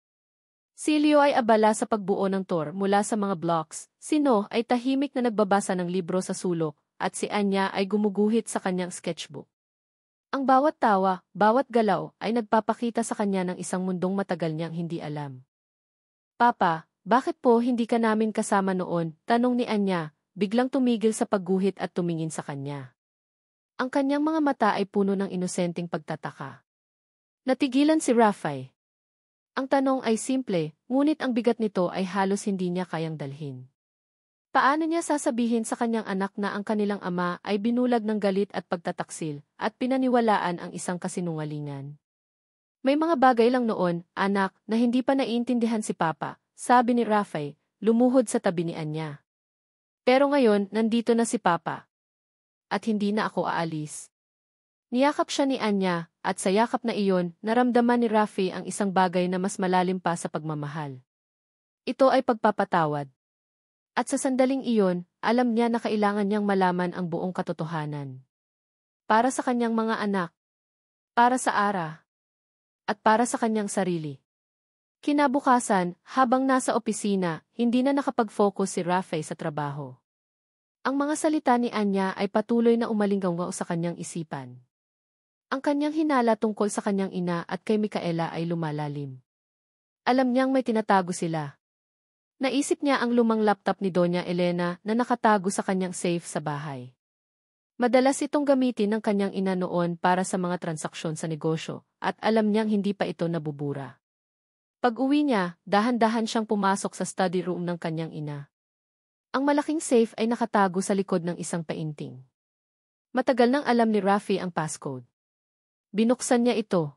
Si Leo ay abala sa pagbuo ng tour mula sa mga blocks, si Noh ay tahimik na nagbabasa ng libro sa sulok, at si Anya ay gumuguhit sa kanyang sketchbook. Ang bawat tawa, bawat galaw ay nagpapakita sa kanya ng isang mundong matagal niyang hindi alam. Papa, bakit po hindi ka namin kasama noon? Tanong ni Anya, biglang tumigil sa pagguhit at tumingin sa kanya. Ang kanyang mga mata ay puno ng inosenteng pagtataka. Natigilan si Rafael. Ang tanong ay simple, ngunit ang bigat nito ay halos hindi niya kayang dalhin. Paano niya sasabihin sa kanyang anak na ang kanilang ama ay binulag ng galit at pagtataksil, at pinaniwalaan ang isang kasinungalingan? May mga bagay lang noon, anak, na hindi pa naiintindihan si Papa, sabi ni Rafael, lumuhod sa tabi ni Anya. Pero ngayon, nandito na si Papa. At hindi na ako aalis. Niyakap siya ni Anya, at sa yakap na iyon, naramdaman ni Rafi ang isang bagay na mas malalim pa sa pagmamahal. Ito ay pagpapatawad. At sa sandaling iyon, alam niya na kailangan niyang malaman ang buong katotohanan. Para sa kanyang mga anak, para sa Ara, at para sa kanyang sarili. Kinabukasan, habang nasa opisina, hindi na nakapag-focus si Rafi sa trabaho. Ang mga salita ni Anya ay patuloy na umalinggaw sa kanyang isipan. Ang kanyang hinala tungkol sa kanyang ina at kay Micaela ay lumalalim. Alam niyang may tinatago sila. Naisip niya ang lumang laptop ni Doña Elena na nakatago sa kanyang safe sa bahay. Madalas itong gamitin ng kanyang ina noon para sa mga transaksyon sa negosyo, at alam niyang hindi pa ito nabubura. Pag-uwi niya, dahan-dahan siyang pumasok sa study room ng kanyang ina. Ang malaking safe ay nakatago sa likod ng isang painting. Matagal nang alam ni Rafi ang passcode. Binuksan niya ito.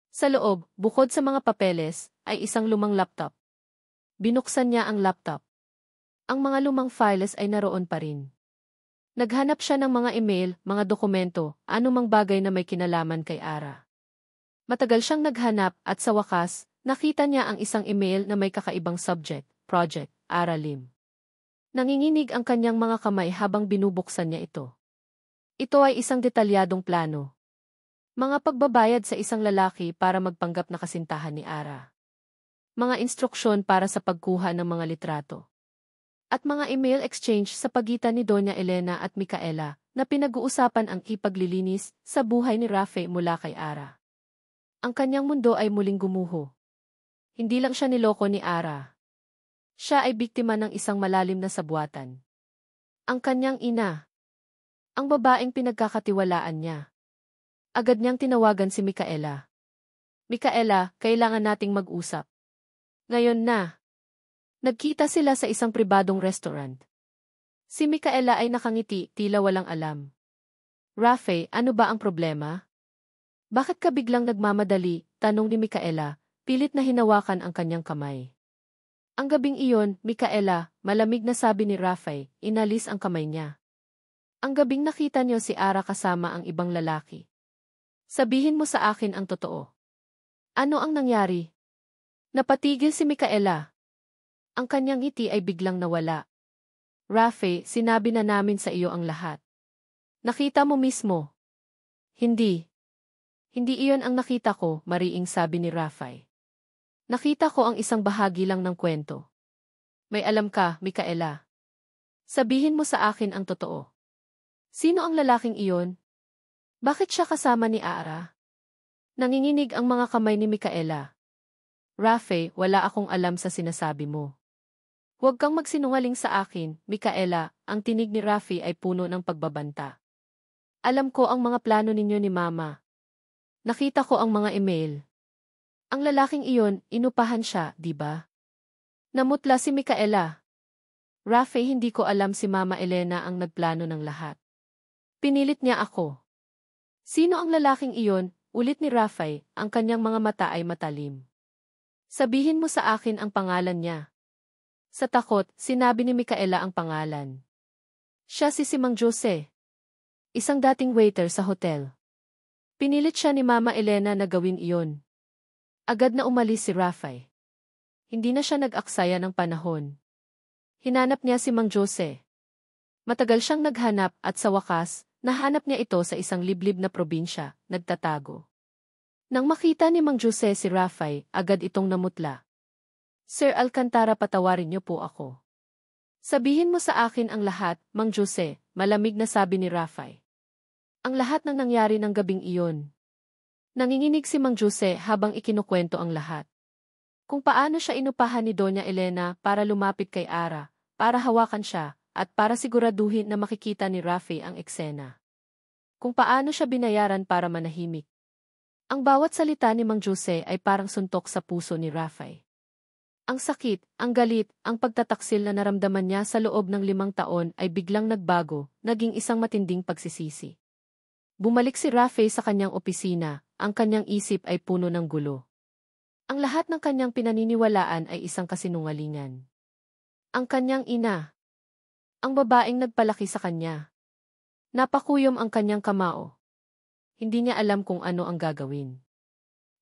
Sa loob, bukod sa mga papeles, ay isang lumang laptop. Binuksan niya ang laptop. Ang mga lumang files ay naroon pa rin. Naghanap siya ng mga email, mga dokumento, anumang bagay na may kinalaman kay Ara. Matagal siyang naghanap at sa wakas, nakita niya ang isang email na may kakaibang subject, Project Ara Lim. Nanginginig ang kanyang mga kamay habang binubuksan niya ito. Ito ay isang detalyadong plano. Mga pagbabayad sa isang lalaki para magpanggap na kasintahan ni Ara. Mga instruksyon para sa pagkuha ng mga litrato. At mga email exchange sa pagitan ni Doña Elena at Micaela na pinag-uusapan ang ipaglilinis sa buhay ni Rafe mula kay Ara. Ang kanyang mundo ay muling gumuho. Hindi lang siya niloko ni Ara. Siya ay biktima ng isang malalim na sabwatan. Ang kanyang ina. Ang babaeng pinagkakatiwalaan niya. Agad niyang tinawagan si Micaela. Micaela, kailangan nating mag-usap. Ngayon na. Nagkita sila sa isang pribadong restaurant. Si Micaela ay nakangiti, tila walang alam. Rafe, ano ba ang problema? Bakit ka biglang nagmamadali? Tanong ni Micaela, pilit na hinawakan ang kanyang kamay. Ang gabing iyon, Micaela, malamig na sabi ni Rafe, inalis ang kamay niya. Ang gabing nakita niyo si Ara kasama ang ibang lalaki. Sabihin mo sa akin ang totoo. Ano ang nangyari? Napatigil si Micaela. Ang kanyang ngiti ay biglang nawala. Rafe, sinabi na namin sa iyo ang lahat. Nakita mo mismo. Hindi. Hindi iyon ang nakita ko, mariing sabi ni Rafe. Nakita ko ang isang bahagi lang ng kwento. May alam ka, Micaela. Sabihin mo sa akin ang totoo. Sino ang lalaking iyon? Bakit siya kasama ni Ara? Nanginginig ang mga kamay ni Micaela. Rafe, wala akong alam sa sinasabi mo. Huwag kang magsinungaling sa akin, Micaela, ang tinig ni Rafe ay puno ng pagbabanta. Alam ko ang mga plano ninyo ni Mama. Nakita ko ang mga email. Ang lalaking iyon, inupahan siya, di ba? Namutla si Micaela. Rafe, hindi ko alam si Mama Elena ang nagplano ng lahat. Pinilit niya ako. Sino ang lalaking iyon? ulit ni Rafay, ang kanyang mga mata ay matalim. Sabihin mo sa akin ang pangalan niya. Sa takot, sinabi ni Micaela ang pangalan. Siya si Mang Jose. Isang dating waiter sa hotel. Pinilit siya ni Mama Elena na gawin iyon. Agad na umalis si Rafay. Hindi na siya nag-aksaya ng panahon. Hinanap niya si Mang Jose. Matagal siyang naghanap at sa wakas, nahanap niya ito sa isang liblib na probinsya, nagtatago. Nang makita ni Mang Jose si Rafay, agad itong namutla. Sir Alcantara, patawarin niyo po ako. Sabihin mo sa akin ang lahat, Mang Jose, malamig na sabi ni Rafay. Ang lahat ng nangyari ng gabing iyon. Nanginginig si Mang Jose habang ikinukwento ang lahat. Kung paano siya inupahan ni Doña Elena para lumapit kay Ara, para hawakan siya, at para siguraduhin na makikita ni Rafay ang eksena. Kung paano siya binayaran para manahimik. Ang bawat salita ni Mang Jose ay parang suntok sa puso ni Rafay. Ang sakit, ang galit, ang pagtataksil na naramdaman niya sa loob ng 5 taon ay biglang nagbago, naging isang matinding pagsisisi. Bumalik si Rafay sa kanyang opisina, ang kanyang isip ay puno ng gulo. Ang lahat ng kanyang pinaniniwalaan ay isang kasinungalingan. Ang kanyang ina. Ang babaeng nagpalaki sa kanya. Napakuyom ang kanyang kamao. Hindi niya alam kung ano ang gagawin.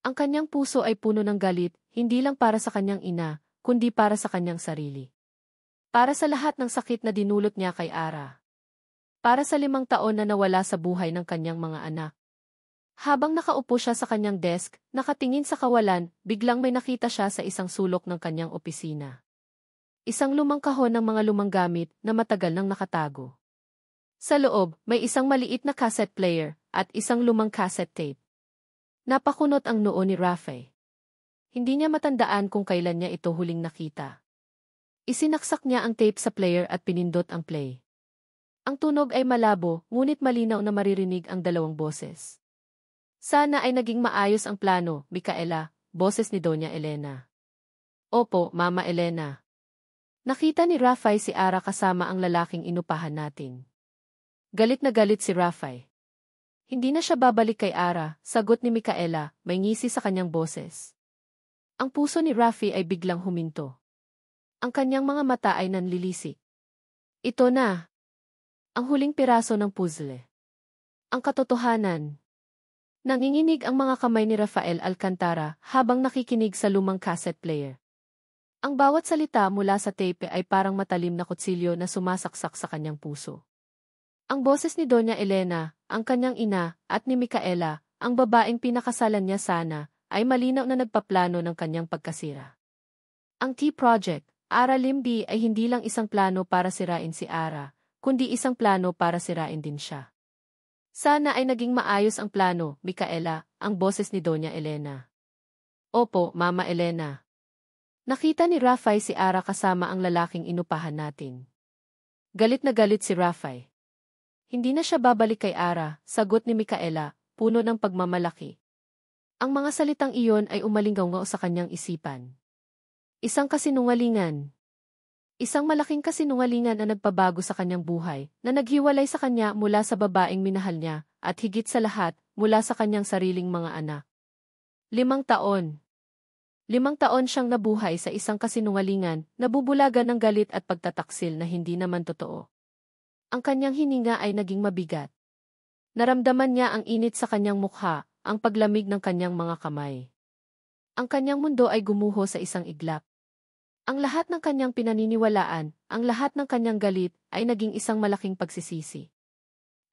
Ang kanyang puso ay puno ng galit, hindi lang para sa kanyang ina, kundi para sa kanyang sarili. Para sa lahat ng sakit na dinulot niya kay Ara. Para sa 5 taon na nawala sa buhay ng kanyang mga anak. Habang nakaupo siya sa kanyang desk, nakatingin sa kawalan, biglang may nakita siya sa isang sulok ng kanyang opisina. Isang lumang kahon ng mga lumang gamit na matagal nang nakatago. Sa loob, may isang maliit na cassette player at isang lumang cassette tape. Napakunot ang noo ni Rafay. Hindi niya matandaan kung kailan niya ito huling nakita. Isinaksak niya ang tape sa player at pinindot ang play. Ang tunog ay malabo, ngunit malinaw na maririnig ang 2 boses. Sana ay naging maayos ang plano, Micaela, boses ni Doña Elena. Opo, Mama Elena. Nakita ni Rafay si Ara kasama ang lalaking inupahan natin. Galit na galit si Rafay. Hindi na siya babalik kay Ara, sagot ni Micaela, may ngisi sa kanyang boses. Ang puso ni Rafay ay biglang huminto. Ang kanyang mga mata ay nanlilisik. Ito na. Ang huling piraso ng puzzle. Ang katotohanan. Nanginginig ang mga kamay ni Rafael Alcantara habang nakikinig sa lumang cassette player. Ang bawat salita mula sa tape ay parang matalim na kutsilyo na sumasaksak sa kanyang puso. Ang boses ni Doña Elena, ang kanyang ina, at ni Micaela, ang babaeng pinakasalan niya sana, ay malinaw na nagpaplano ng kanyang pagkasira. Ang T-Project, Ara Limby ay hindi lang isang plano para sirain si Ara, kundi isang plano para sirain din siya. Sana ay naging maayos ang plano, Micaela, ang boses ni Doña Elena. Opo, Mama Elena. Nakita ni Rafay si Ara kasama ang lalaking inupahan natin. Galit na galit si Rafay. Hindi na siya babalik kay Ara, sagot ni Micaela, puno ng pagmamalaki. Ang mga salitang iyon ay umalingaw sa kanyang isipan. Isang kasinungalingan. Isang malaking kasinungalingan na nagpabago sa kanyang buhay, na naghiwalay sa kanya mula sa babaeng minahal niya, at higit sa lahat, mula sa kanyang sariling mga anak. 5 taon. 5 taon siyang nabuhay sa isang kasinungalingan, nabubulagan ng galit at pagtataksil na hindi naman totoo. Ang kanyang hininga ay naging mabigat. Naramdaman niya ang init sa kanyang mukha, ang paglamig ng kanyang mga kamay. Ang kanyang mundo ay gumuho sa isang iglap. Ang lahat ng kanyang pinaniniwalaan, ang lahat ng kanyang galit, ay naging isang malaking pagsisisi.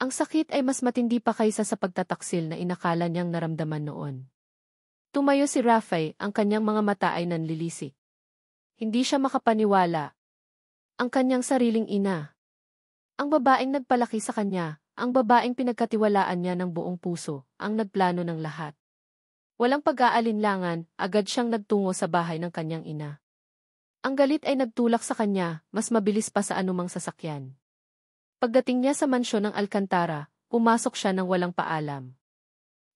Ang sakit ay mas matindi pa kaysa sa pagtataksil na inakala niyang naramdaman noon. Tumayo si Rafay, ang kanyang mga mata ay nanlilisik. Hindi siya makapaniwala. Ang kanyang sariling ina. Ang babaeng nagpalaki sa kanya, ang babaeng pinagkatiwalaan niya ng buong puso, ang nagplano ng lahat. Walang pag-aalinlangan, agad siyang nagtungo sa bahay ng kanyang ina. Ang galit ay nagtulak sa kanya, mas mabilis pa sa anumang sasakyan. Pagdating niya sa mansyon ng Alcantara, pumasok siya ng walang paalam.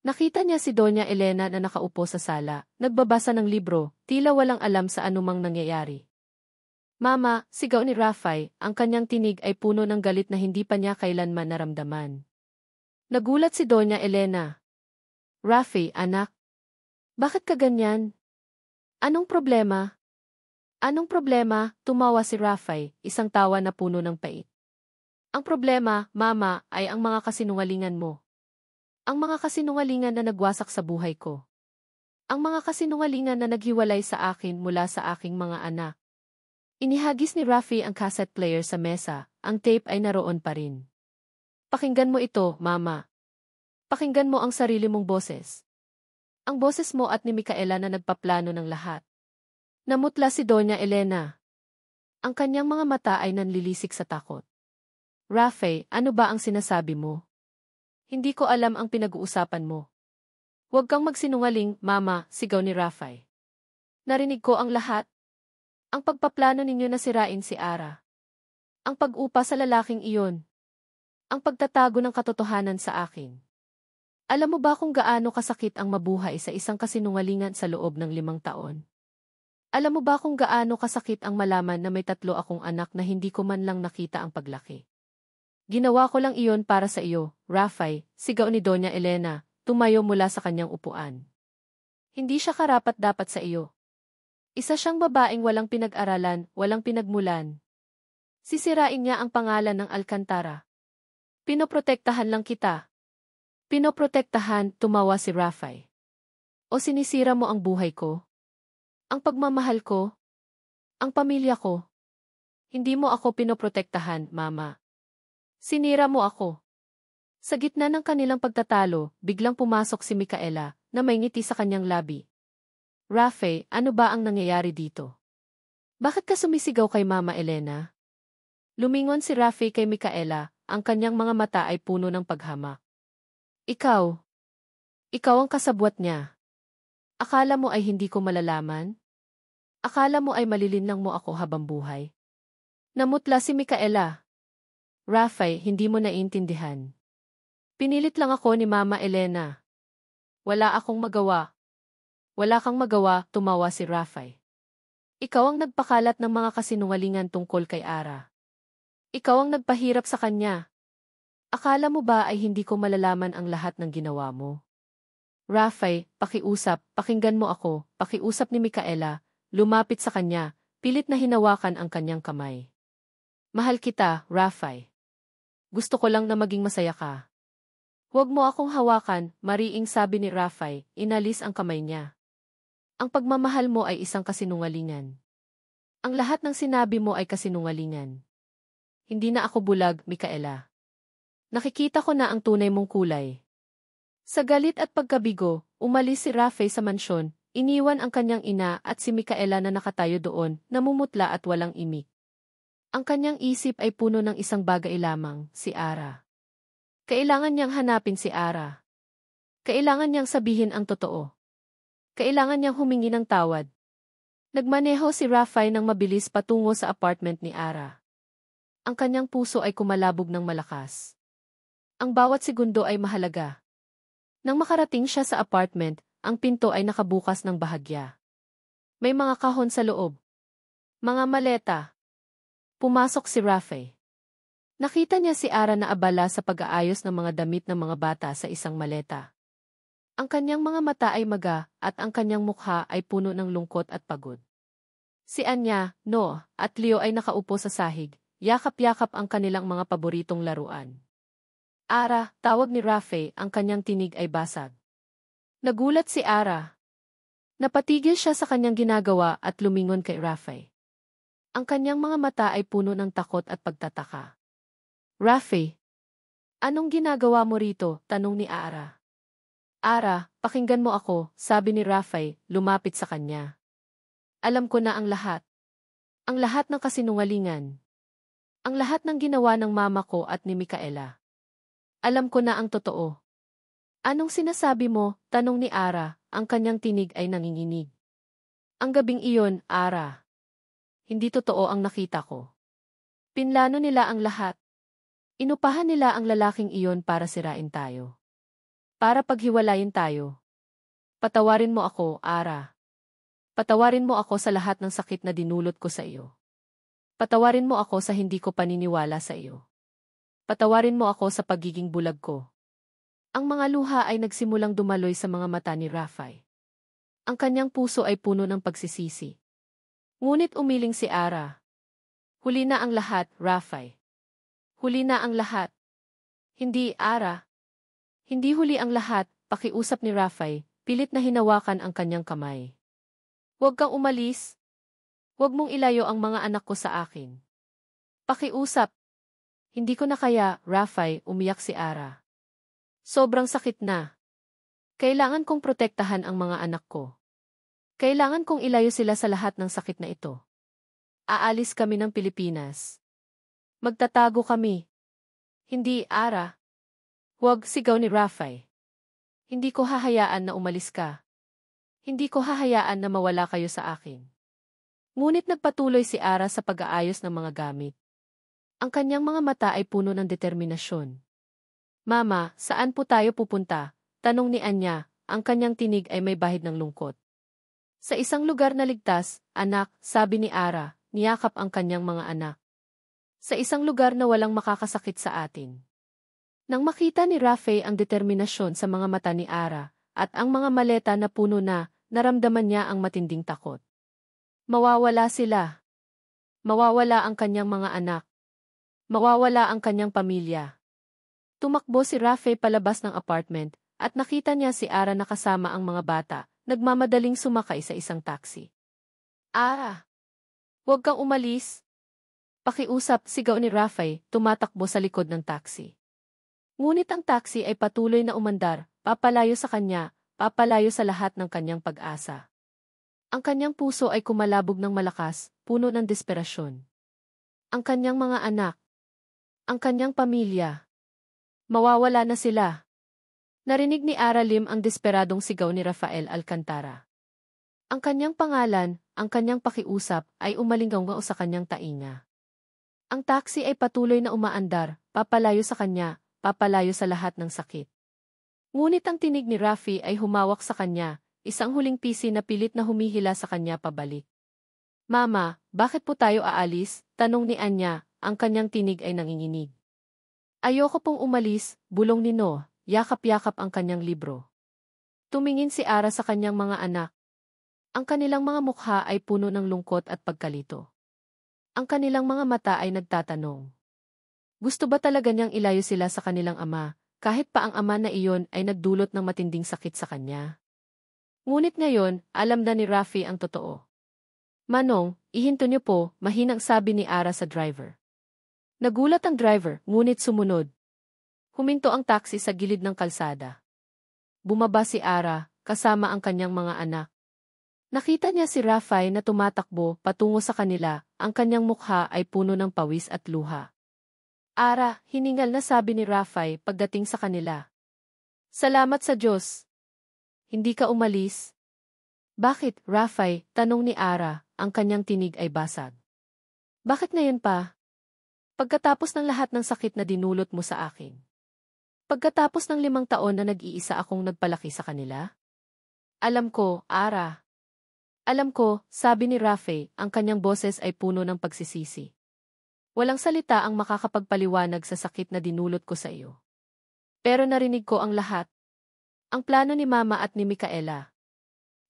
Nakita niya si Doña Elena na nakaupo sa sala, nagbabasa ng libro, tila walang alam sa anumang nangyayari. Mama, sigaw ni Rafay, ang kanyang tinig ay puno ng galit na hindi pa niya kailanman naramdaman. Nagulat si Doña Elena. Rafi, anak. Bakit ka ganyan? Anong problema? Anong problema? Tumawa si Rafi, isang tawa na puno ng pait. Ang problema, mama, ay ang mga kasinungalingan mo. Ang mga kasinungalingan na nagwasak sa buhay ko. Ang mga kasinungalingan na naghiwalay sa akin mula sa aking mga anak. Inihagis ni Rafi ang cassette player sa mesa, ang tape ay naroon pa rin. Pakinggan mo ito, mama. Pakinggan mo ang sarili mong boses. Ang boses mo at ni Micaela na nagpaplano ng lahat. Namutla si Doña Elena. Ang kanyang mga mata ay nanlilisik sa takot. Rafi, ano ba ang sinasabi mo? Hindi ko alam ang pinag-uusapan mo. Huwag kang magsinungaling, mama, sigaw ni Rafi. Narinig ko ang lahat. Ang pagpaplano ninyo na sirain si Ara. Ang pag-upa sa lalaking iyon. Ang pagtatago ng katotohanan sa akin. Alam mo ba kung gaano kasakit ang mabuhay sa isang kasinungalingan sa loob ng 5 taon? Alam mo ba kung gaano kasakit ang malaman na may 3 akong anak na hindi ko man lang nakita ang paglaki? Ginawa ko lang iyon para sa iyo, Rafi, sigaw ni Doña Elena, tumayo mula sa kanyang upuan. Hindi siya karapat-dapat sa iyo. Isa siyang babaeng walang pinag-aralan, walang pinagmulan. Sisirain niya ang pangalan ng Alcantara. Pinoprotektahan lang kita. Pinoprotektahan, tumawa si Rafi. O sinisira mo ang buhay ko? Ang pagmamahal ko? Ang pamilya ko? Hindi mo ako pinoprotektahan, mama. Sinira mo ako. Sa gitna ng kanilang pagtatalo, biglang pumasok si Micaela, na may ngiti sa kanyang labi. Rafi, ano ba ang nangyayari dito? Bakit ka sumisigaw kay Mama Elena? Lumingon si Rafi kay Micaela, ang kanyang mga mata ay puno ng paghamak. Ikaw. Ikaw ang kasabwat niya. Akala mo ay hindi ko malalaman? Akala mo ay malilinlang mo ako habang buhay? Namutla si Micaela. Rafi, hindi mo naiintindihan. Pinilit lang ako ni Mama Elena. Wala akong magawa. Wala kang magawa, tumawa si Rafi. Ikaw ang nagpakalat ng mga kasinungalingan tungkol kay Ara. Ikaw ang nagpahirap sa kanya. Akala mo ba ay hindi ko malalaman ang lahat ng ginawa mo? Rafi, pakiusap, pakinggan mo ako, pakiusap ni Micaela, lumapit sa kanya, pilit na hinawakan ang kanyang kamay. Mahal kita, Rafi. Gusto ko lang na maging masaya ka. Huwag mo akong hawakan, mariing sabi ni Rafi, inalis ang kamay niya. Ang pagmamahal mo ay isang kasinungalingan. Ang lahat ng sinabi mo ay kasinungalingan. Hindi na ako bulag, Micaela. Nakikita ko na ang tunay mong kulay. Sa galit at pagkabigo, umalis si Rafi sa mansyon, iniwan ang kanyang ina at si Micaela na nakatayo doon, namumutla at walang imik. Ang kanyang isip ay puno ng isang bagay lamang, si Ara. Kailangan niyang hanapin si Ara. Kailangan niyang sabihin ang totoo. Kailangan niyang humingi ng tawad. Nagmaneho si Rafi ng mabilis patungo sa apartment ni Ara. Ang kanyang puso ay kumalabog ng malakas. Ang bawat segundo ay mahalaga. Nang makarating siya sa apartment, ang pinto ay nakabukas ng bahagya. May mga kahon sa loob. Mga maleta. Pumasok si Rafi. Nakita niya si Ara na abala sa pag-aayos ng mga damit ng mga bata sa isang maleta. Ang kanyang mga mata ay maga at ang kanyang mukha ay puno ng lungkot at pagod. Si Anya, No, at Leo ay nakaupo sa sahig, yakap-yakap ang kanilang mga paboritong laruan. Ara, tawag ni Rafi, ang kanyang tinig ay basag. Nagulat si Ara. Napatigil siya sa kanyang ginagawa at lumingon kay Rafi. Ang kanyang mga mata ay puno ng takot at pagtataka. Rafi, anong ginagawa mo rito? Tanong ni Ara. Ara, pakinggan mo ako, sabi ni Rafi, lumapit sa kanya. Alam ko na ang lahat. Ang lahat ng kasinungalingan. Ang lahat ng ginawa ng mama ko at ni Micaela. Alam ko na ang totoo. Anong sinasabi mo? Tanong ni Ara, ang kanyang tinig ay nanginginig. Ang gabing iyon, Ara. Hindi totoo ang nakita ko. Pinlano nila ang lahat. Inupahan nila ang lalaking iyon para sirain tayo. Para paghiwalayin tayo. Patawarin mo ako, Ara. Patawarin mo ako sa lahat ng sakit na dinulot ko sa iyo. Patawarin mo ako sa hindi ko paniniwala sa iyo. Patawarin mo ako sa pagiging bulag ko. Ang mga luha ay nagsimulang dumaloy sa mga mata ni Rafay. Ang kanyang puso ay puno ng pagsisisi. Ngunit umiling si Ara. Huli na ang lahat, Rafay. Huli na ang lahat. Hindi, Ara. Hindi huli ang lahat, pakiusap ni Rafay, pilit na hinawakan ang kanyang kamay. Huwag kang umalis. Huwag mong ilayo ang mga anak ko sa akin. Pakiusap. Hindi ko na kaya, Rafay, umiyak si Ara. Sobrang sakit na. Kailangan kong protektahan ang mga anak ko. Kailangan kong ilayo sila sa lahat ng sakit na ito. Aalis kami ng Pilipinas. Magtatago kami. Hindi, Ara. Huwag, sigaw ni Rafay. Hindi ko hahayaan na umalis ka. Hindi ko hahayaan na mawala kayo sa akin. Ngunit nagpatuloy si Ara sa pag-aayos ng mga gamit. Ang kanyang mga mata ay puno ng determinasyon. Mama, saan po tayo pupunta? Tanong ni Anya, ang kanyang tinig ay may bahid ng lungkot. Sa isang lugar na ligtas, anak, sabi ni Ara, niyakap ang kanyang mga anak. Sa isang lugar na walang makakasakit sa atin. Nang makita ni Rafay ang determinasyon sa mga mata ni Ara, at ang mga maleta na puno na, naramdaman niya ang matinding takot. Mawawala sila. Mawawala ang kanyang mga anak. Mawawala ang kanyang pamilya. Tumakbo si Rafay palabas ng apartment, at nakita niya si Ara na kasama ang mga bata, nagmamadaling sumakay sa isang taxi. Ara! Huwag kang umalis! Pakiusap, sigaw ni Rafay, tumatakbo sa likod ng taxi. Ngunit ang taxi ay patuloy na umandar, papalayo sa kanya, papalayo sa lahat ng kanyang pag-asa. Ang kanyang puso ay kumalabog ng malakas, puno ng desperasyon. Ang kanyang mga anak. Ang kanyang pamilya. Mawawala na sila. Narinig ni Aralim ang desperadong sigaw ni Rafael Alcantara. Ang kanyang pangalan, ang kanyang pakiusap, ay umalinggaw sa kanyang tainga. Ang taxi ay patuloy na umaandar, papalayo sa kanya, papalayo sa lahat ng sakit. Ngunit ang tinig ni Rafi ay humawak sa kanya, isang huling pisi na pilit na humihila sa kanya pabalik. Mama, bakit po tayo aalis? Tanong ni Anya, ang kanyang tinig ay nanginginig. Ayoko pong umalis, bulong ni No, yakap-yakap ang kanyang libro. Tumingin si Ara sa kanyang mga anak. Ang kanilang mga mukha ay puno ng lungkot at pagkalito. Ang kanilang mga mata ay nagtatanong. Gusto ba talaga niyang ilayo sila sa kanilang ama, kahit pa ang ama na iyon ay nagdulot ng matinding sakit sa kanya? Ngunit ngayon, alam na ni Rafi ang totoo. Manong, ihinto niyo po, mahinang sabi ni Ara sa driver. Nagulat ang driver, ngunit sumunod. Huminto ang taxi sa gilid ng kalsada. Bumaba si Ara, kasama ang kanyang mga anak. Nakita niya si Rafay na tumatakbo patungo sa kanila, ang kanyang mukha ay puno ng pawis at luha. Ara, hiningal na sabi ni Rafay pagdating sa kanila. Salamat sa Diyos. Hindi ka umalis. Bakit, Rafay? Tanong ni Ara, ang kanyang tinig ay basag. Bakit ngayon pa? Pagkatapos ng lahat ng sakit na dinulot mo sa akin. Pagkatapos ng 5 taon na nag-iisa akong nagpalaki sa kanila? Alam ko, Ara. Alam ko, sabi ni Rafay, ang kanyang boses ay puno ng pagsisisi. Walang salita ang makakapagpaliwanag sa sakit na dinulot ko sa iyo. Pero narinig ko ang lahat. Ang plano ni Mama at ni Micaela.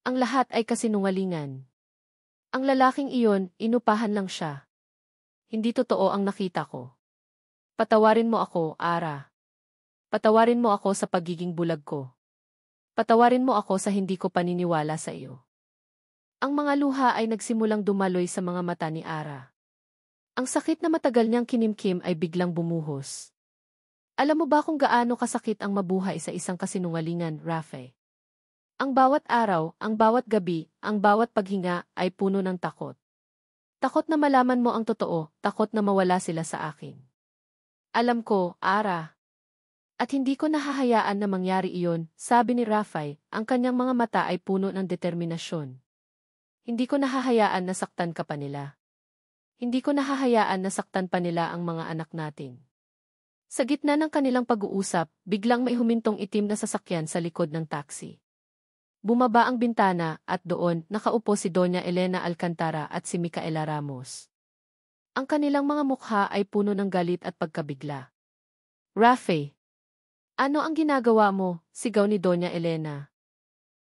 Ang lahat ay kasinungalingan. Ang lalaking iyon, inupahan lang siya. Hindi totoo ang nakita ko. Patawarin mo ako, Ara. Patawarin mo ako sa pagiging bulag ko. Patawarin mo ako sa hindi ko paniniwala sa iyo. Ang mga luha ay nagsimulang dumaloy sa mga mata ni Ara. Ang sakit na matagal niyang kinimkim ay biglang bumuhos. Alam mo ba kung gaano kasakit ang mabuhay sa isang kasinungalingan, Rafay? Ang bawat araw, ang bawat gabi, ang bawat paghinga ay puno ng takot. Takot na malaman mo ang totoo, takot na mawala sila sa akin. Alam ko, Ara. At hindi ko nahahayaan na mangyari iyon, sabi ni Rafay, ang kanyang mga mata ay puno ng determinasyon. Hindi ko nahahayaan na saktan ka pa nila. Hindi ko nahahayaan na saktan pa nila ang mga anak natin. Sa gitna ng kanilang pag-uusap, biglang may humintong itim na sasakyan sa likod ng taxi. Bumaba ang bintana at doon nakaupo si Doña Elena Alcantara at si Micaela Ramos. Ang kanilang mga mukha ay puno ng galit at pagkabigla. Rafay. Ano ang ginagawa mo? Sigaw ni Doña Elena.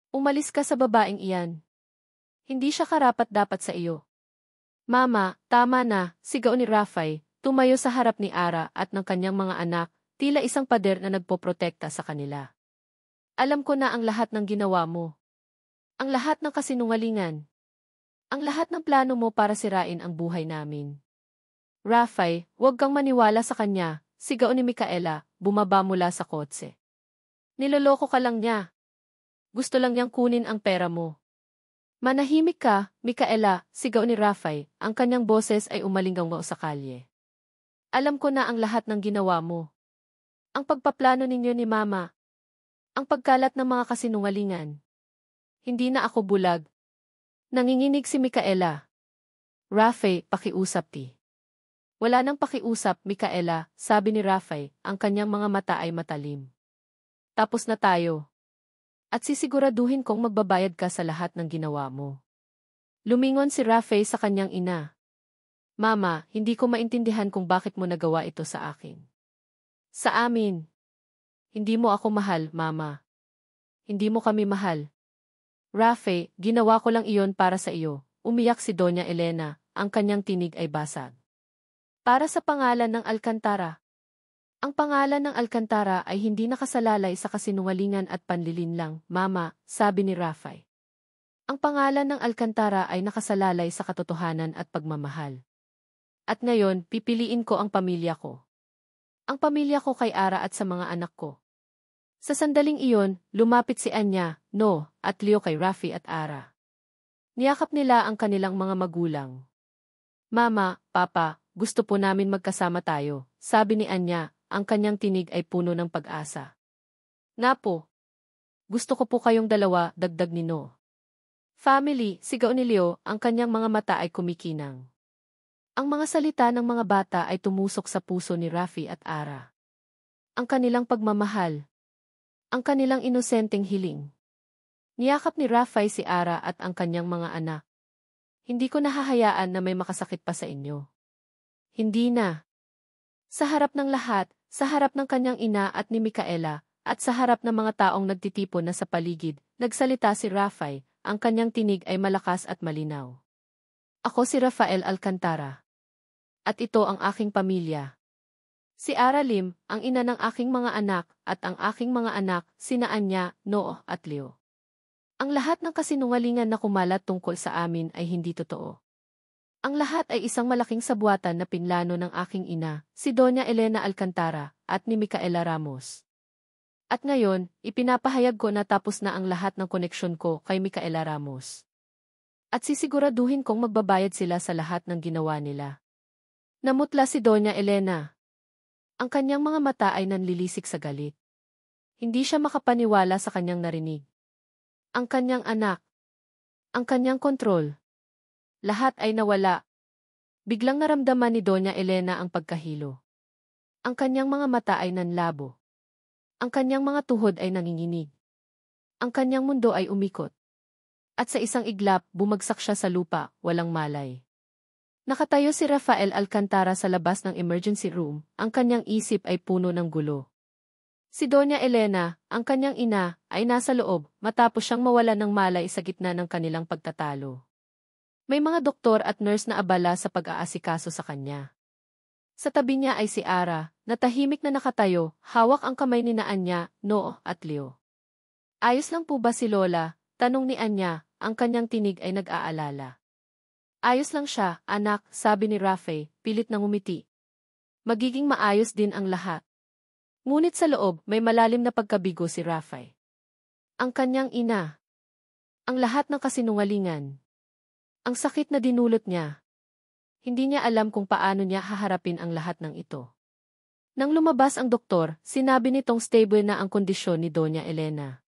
Umalis ka sa babaeng iyan. Hindi siya karapat-dapat sa iyo. Mama, tama na, sigaw ni Rafay, tumayo sa harap ni Ara at ng kanyang mga anak, tila isang pader na nagpoprotekta sa kanila. Alam ko na ang lahat ng ginawa mo. Ang lahat ng kasinungalingan. Ang lahat ng plano mo para sirain ang buhay namin. Rafay, huwag kang maniwala sa kanya, sigaw ni Micaela, bumaba mula sa kotse. Niloloko ka lang niya. Gusto lang niyang kunin ang pera mo. Manahimik ka, Micaela, sigaw ni Rafay, ang kanyang boses ay umalinggaw sa kalye. Alam ko na ang lahat ng ginawa mo. Ang pagpaplano ninyo ni Mama. Ang pagkalat ng mga kasinungalingan. Hindi na ako bulag. Nanginginig si Micaela. Rafay, pakiusap ti. Wala nang pakiusap, Micaela, sabi ni Rafay, ang kanyang mga mata ay matalim. Tapos na tayo. At sisiguraduhin kong magbabayad ka sa lahat ng ginawa mo. Lumingon si Rafay sa kanyang ina. Mama, hindi ko maintindihan kung bakit mo nagawa ito sa akin. Sa amin. Hindi mo ako mahal, Mama. Hindi mo kami mahal. Rafay, ginawa ko lang iyon para sa iyo, umiyak si Doña Elena, ang kanyang tinig ay basag. Para sa pangalan ng Alcantara. Ang pangalan ng Alcantara ay hindi nakasalalay sa kasinungalingan at panlilinlang, Mama, sabi ni Rafay. Ang pangalan ng Alcantara ay nakasalalay sa katotohanan at pagmamahal. At ngayon, pipiliin ko ang pamilya ko. Ang pamilya ko kay Ara at sa mga anak ko. Sa sandaling iyon, lumapit si Anya, No, at Leo kay Rafi at Ara. Niyakap nila ang kanilang mga magulang. Mama, Papa, gusto po namin magkasama tayo, sabi ni Anya, ang kanyang tinig ay puno ng pag-asa. Nga po. Gusto ko po kayong dalawa, dagdag ni No. Family, sigaw ni Leo, ang kanyang mga mata ay kumikinang. Ang mga salita ng mga bata ay tumusok sa puso ni Rafi at Ara. Ang kanilang pagmamahal. Ang kanilang inosenteng hiling. Niyakap ni Rafay si Ara at ang kanyang mga anak. Hindi ko nahahayaan na may makasakit pa sa inyo. Hindi na. Sa harap ng lahat, sa harap ng kanyang ina at ni Micaela, at sa harap ng mga taong nagtitipon na sa paligid, nagsalita si Rafay, ang kanyang tinig ay malakas at malinaw. Ako si Rafael Alcantara. At ito ang aking pamilya. Si Aralim, ang ina ng aking mga anak, at ang aking mga anak, sina Anya, Noo, at Leo. Ang lahat ng kasinungalingan na kumalat tungkol sa amin ay hindi totoo. Ang lahat ay isang malaking sabwatan na pinlano ng aking ina, si Doña Elena Alcantara, at ni Micaela Ramos. At ngayon, ipinapahayag ko na tapos na ang lahat ng koneksyon ko kay Micaela Ramos. At sisiguraduhin kong magbabayad sila sa lahat ng ginawa nila. Namutla si Doña Elena. Ang kanyang mga mata ay nanlilisik sa galit. Hindi siya makapaniwala sa kanyang narinig. Ang kanyang anak. Ang kanyang kontrol. Lahat ay nawala. Biglang naramdaman ni Doña Elena ang pagkahilo. Ang kanyang mga mata ay nanlabo. Ang kanyang mga tuhod ay nanginginig. Ang kanyang mundo ay umikot. At sa isang iglap, bumagsak siya sa lupa, walang malay. Nakatayo si Rafael Alcantara sa labas ng emergency room, ang kanyang isip ay puno ng gulo. Si Doña Elena, ang kanyang ina, ay nasa loob, matapos siyang mawala ng malay sa gitna ng kanilang pagtatalo. May mga doktor at nurse na abala sa pag-aasikaso sa kanya. Sa tabi niya ay si Ara, na tahimik na nakatayo, hawak ang kamay ni Anya, Noo, at Leo. Ayos lang po ba si Lola? Tanong ni Anya, ang kanyang tinig ay nag-aalala. Ayos lang siya, anak, sabi ni Rafay, pilit na ngumiti. Magiging maayos din ang lahat. Ngunit sa loob, may malalim na pagkabigo si Rafay. Ang kanyang ina. Ang lahat ng kasinungalingan. Ang sakit na dinulot niya. Hindi niya alam kung paano niya haharapin ang lahat ng ito. Nang lumabas ang doktor, sinabi nitong stable na ang kondisyon ni Doña Elena.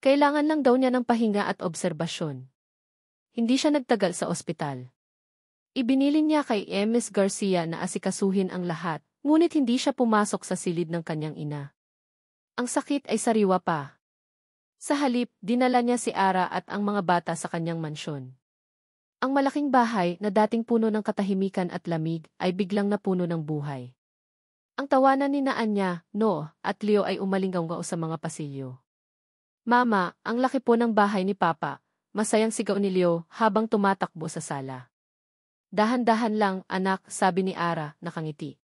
Kailangan lang daw niya ng pahinga at obserbasyon. Hindi siya nagtagal sa ospital. Ibinilin niya kay Ms. Garcia na asikasuhin ang lahat, ngunit hindi siya pumasok sa silid ng kanyang ina. Ang sakit ay sariwa pa. Sa halip, dinala niya si Ara at ang mga bata sa kanyang mansyon. Ang malaking bahay na dating puno ng katahimikan at lamig ay biglang napuno ng buhay. Ang tawanan ni na Anya, No, at Leo ay umalinggaw sa mga pasilyo. Mama, ang laki po ng bahay ni Papa, masayang sigaw ni Leo habang tumatakbo sa sala. Dahan-dahan lang, anak, sabi ni Ara, nakangiti.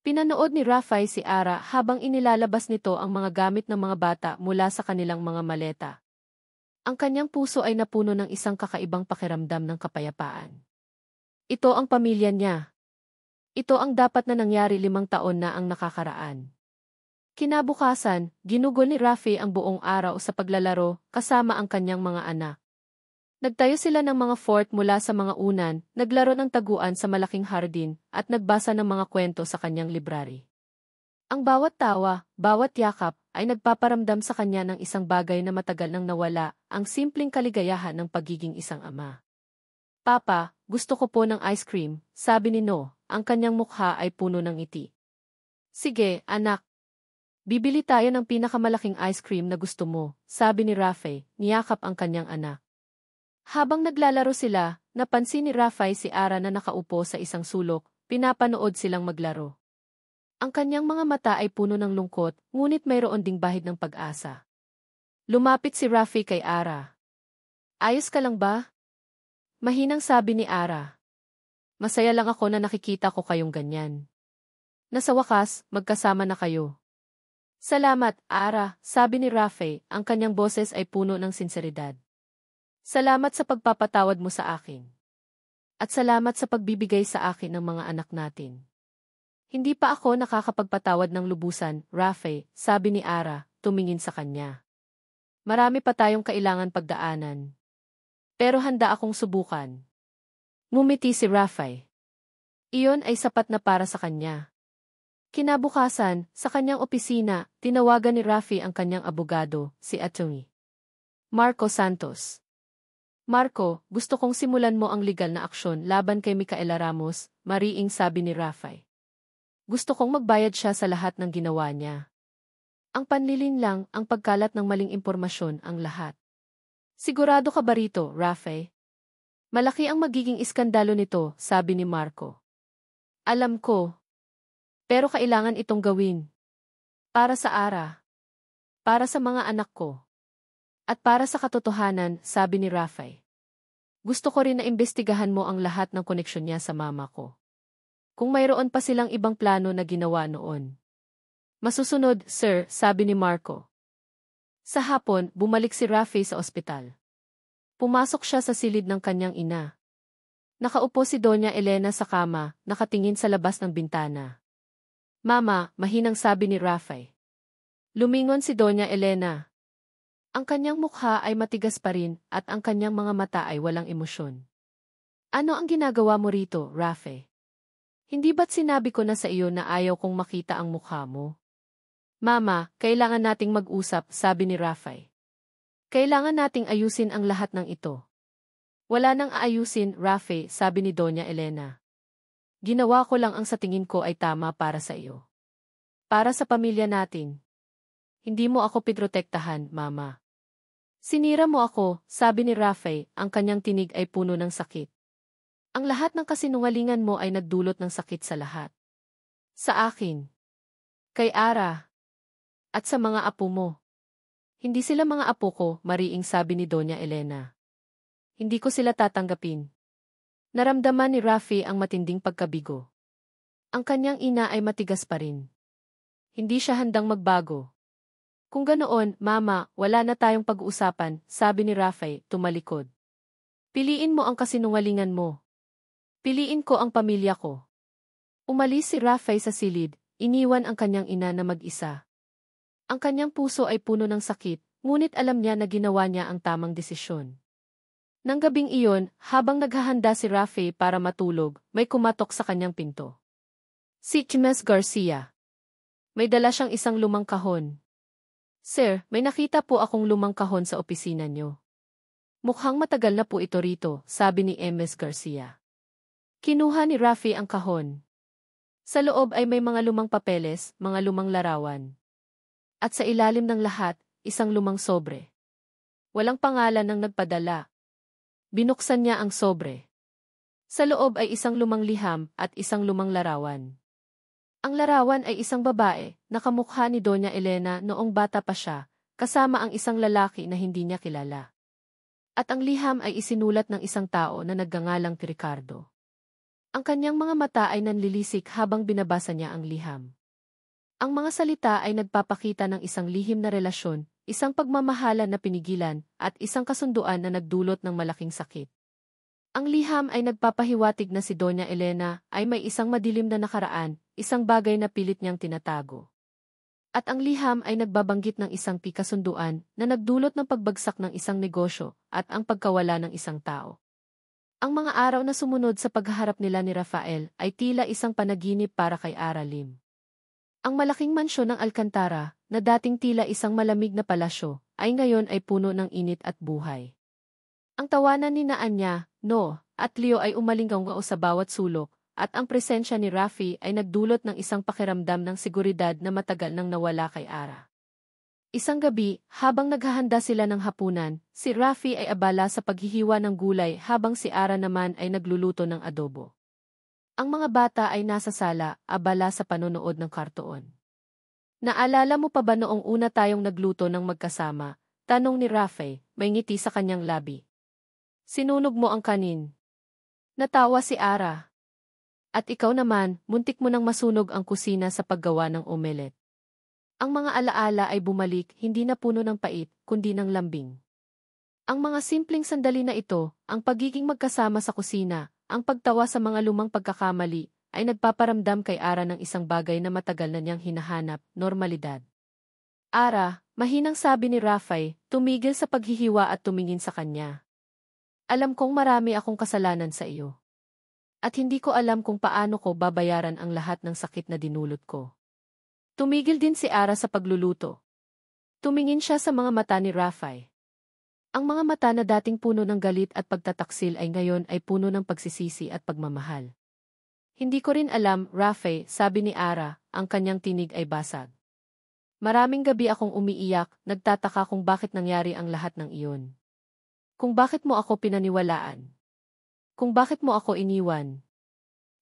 Pinanood ni Rafay si Ara habang inilalabas nito ang mga gamit ng mga bata mula sa kanilang mga maleta. Ang kanyang puso ay napuno ng isang kakaibang pakiramdam ng kapayapaan. Ito ang pamilya niya. Ito ang dapat na nangyari 5 taon na ang nakakaraan. Kinabukasan, ginugol ni Rafi ang buong araw sa paglalaro kasama ang kanyang mga anak. Nagtayo sila ng mga fort mula sa mga unan, naglaro ng taguan sa malaking hardin, at nagbasa ng mga kwento sa kanyang library. Ang bawat tawa, bawat yakap, ay nagpaparamdam sa kanya ng isang bagay na matagal nang nawala, ang simpleng kaligayahan ng pagiging isang ama. Papa, gusto ko po ng ice cream, sabi ni No, ang kanyang mukha ay puno ng ngiti. Sige, anak. Bibili tayo ng pinakamalaking ice cream na gusto mo, sabi ni Rafe, niyakap ang kanyang anak. Habang naglalaro sila, napansin ni Rafay si Ara na nakaupo sa isang sulok, pinapanood silang maglaro. Ang kanyang mga mata ay puno ng lungkot, ngunit mayroon ding bahid ng pag-asa. Lumapit si Rafi kay Ara. Ayos ka lang ba? Mahinang sabi ni Ara. Masaya lang ako na nakikita ko kayong ganyan. Nasa wakas, magkasama na kayo. Salamat, Ara, sabi ni Rafi, ang kanyang boses ay puno ng sinseridad. Salamat sa pagpapatawad mo sa akin. At salamat sa pagbibigay sa akin ng mga anak natin. Hindi pa ako nakakapagpatawad ng lubusan, Rafe, sabi ni Ara, tumingin sa kanya. Marami pa tayong kailangan pagdaanan. Pero handa akong subukan. Ngumiti si Rafe. Iyon ay sapat na para sa kanya. Kinabukasan, sa kanyang opisina, tinawagan ni Rafi ang kanyang abogado, si Atty. Marco Santos. Marco, gusto kong simulan mo ang legal na aksyon laban kay Micaela Ramos, mariing sabi ni Rafay. Gusto kong magbayad siya sa lahat ng ginawa niya. Ang panlilin lang, ang pagkalat ng maling impormasyon ang lahat. Sigurado ka ba rito, Rafay? Malaki ang magiging iskandalo nito, sabi ni Marco. Alam ko. Pero kailangan itong gawin. Para sa Ara. Para sa mga anak ko. At para sa katotohanan, sabi ni Rafay. Gusto ko rin na imbestigahan mo ang lahat ng koneksyon niya sa mama ko. Kung mayroon pa silang ibang plano na ginawa noon. Masusunod, sir, sabi ni Marco. Sa hapon, bumalik si Rafay sa ospital. Pumasok siya sa silid ng kanyang ina. Nakaupo si Doña Elena sa kama, nakatingin sa labas ng bintana. Mama, mahinang sabi ni Rafay. Lumingon si Doña Elena. Ang kanyang mukha ay matigas pa rin at ang kanyang mga mata ay walang emosyon. Ano ang ginagawa mo rito, Rafe? Hindi ba't sinabi ko na sa iyo na ayaw kong makita ang mukha mo? Mama, kailangan nating mag-usap, sabi ni Rafe. Kailangan nating ayusin ang lahat ng ito. Wala nang aayusin, Rafe, sabi ni Doña Elena. Ginawa ko lang ang sa tingin ko ay tama para sa iyo. Para sa pamilya natin. Hindi mo ako piprotektahan, Mama. Sinira mo ako, sabi ni Rafay, ang kanyang tinig ay puno ng sakit. Ang lahat ng kasinungalingan mo ay nagdulot ng sakit sa lahat. Sa akin. Kay Ara. At sa mga apo mo. Hindi sila mga apo ko, mariing sabi ni Doña Elena. Hindi ko sila tatanggapin. Naramdaman ni Rafi ang matinding pagkabigo. Ang kanyang ina ay matigas pa rin. Hindi siya handang magbago. Kung ganoon, Mama, wala na tayong pag-uusapan, sabi ni Rafay, tumalikod. Piliin mo ang kasinungalingan mo. Piliin ko ang pamilya ko. Umalis si Rafay sa silid, iniwan ang kanyang ina na mag-isa. Ang kanyang puso ay puno ng sakit, ngunit alam niya na ginawa niya ang tamang desisyon. Nang gabing iyon, habang naghahanda si Rafay para matulog, may kumatok sa kanyang pinto. Si Chimes Garcia. May dala siyang isang lumang kahon. Sir, may nakita po akong lumang kahon sa opisina niyo. Mukhang matagal na po ito rito, sabi ni Ms. Garcia. Kinuha ni Rafi ang kahon. Sa loob ay may mga lumang papeles, mga lumang larawan. At sa ilalim ng lahat, isang lumang sobre. Walang pangalan ng nagpadala. Binuksan niya ang sobre. Sa loob ay isang lumang liham at isang lumang larawan. Ang larawan ay isang babae, nakamukha ni Doña Elena noong bata pa siya, kasama ang isang lalaki na hindi niya kilala. At ang liham ay isinulat ng isang tao na nagngangalang Ricardo. Ang kanyang mga mata ay nanlilisik habang binabasa niya ang liham. Ang mga salita ay nagpapakita ng isang lihim na relasyon, isang pagmamahalan na pinigilan, at isang kasunduan na nagdulot ng malaking sakit. Ang liham ay nagpapahiwatig na si Doña Elena ay may isang madilim na nakaraan, isang bagay na pilit niyang tinatago. At ang liham ay nagbabanggit ng isang kasunduan na nagdulot ng pagbagsak ng isang negosyo at ang pagkawala ng isang tao. Ang mga araw na sumunod sa paghaharap nila ni Rafael ay tila isang panaginip para kay Aralim. Ang malaking mansyon ng Alcantara, na dating tila isang malamig na palasyo, ay ngayon ay puno ng init at buhay. Ang tawanan ni Anya, No, at Leo ay umalinggaw sa bawat sulok, at ang presensya ni Rafi ay nagdulot ng isang pakiramdam ng seguridad na matagal nang nawala kay Ara. Isang gabi, habang naghahanda sila ng hapunan, si Rafi ay abala sa paghihiwa ng gulay habang si Ara naman ay nagluluto ng adobo. Ang mga bata ay nasa sala, abala sa panonood ng kartoon. Naalala mo pa ba noong una tayong nagluto ng magkasama? Tanong ni Rafi, may ngiti sa kanyang labi. Sinunog mo ang kanin. Natawa si Ara. At ikaw naman, muntik mo nang masunog ang kusina sa paggawa ng omelet. Ang mga alaala ay bumalik, hindi na puno ng pait, kundi ng lambing. Ang mga simpleng sandali na ito, ang pagiging magkasama sa kusina, ang pagtawa sa mga lumang pagkakamali, ay nagpaparamdam kay Ara ng isang bagay na matagal na niyang hinahanap, normalidad. Ara, mahinang sabi ni Rafi, tumigil sa paghihiwa at tumingin sa kanya. Alam kong marami akong kasalanan sa iyo. At hindi ko alam kung paano ko babayaran ang lahat ng sakit na dinulot ko. Tumigil din si Ara sa pagluluto. Tumingin siya sa mga mata ni Rafi. Ang mga mata na dating puno ng galit at pagtataksil ay ngayon ay puno ng pagsisisi at pagmamahal. Hindi ko rin alam, Rafi, sabi ni Ara, ang kanyang tinig ay basag. Maraming gabi akong umiiyak, nagtataka kung bakit nangyari ang lahat ng iyon. Kung bakit mo ako pinaniwalaan. Kung bakit mo ako iniwan.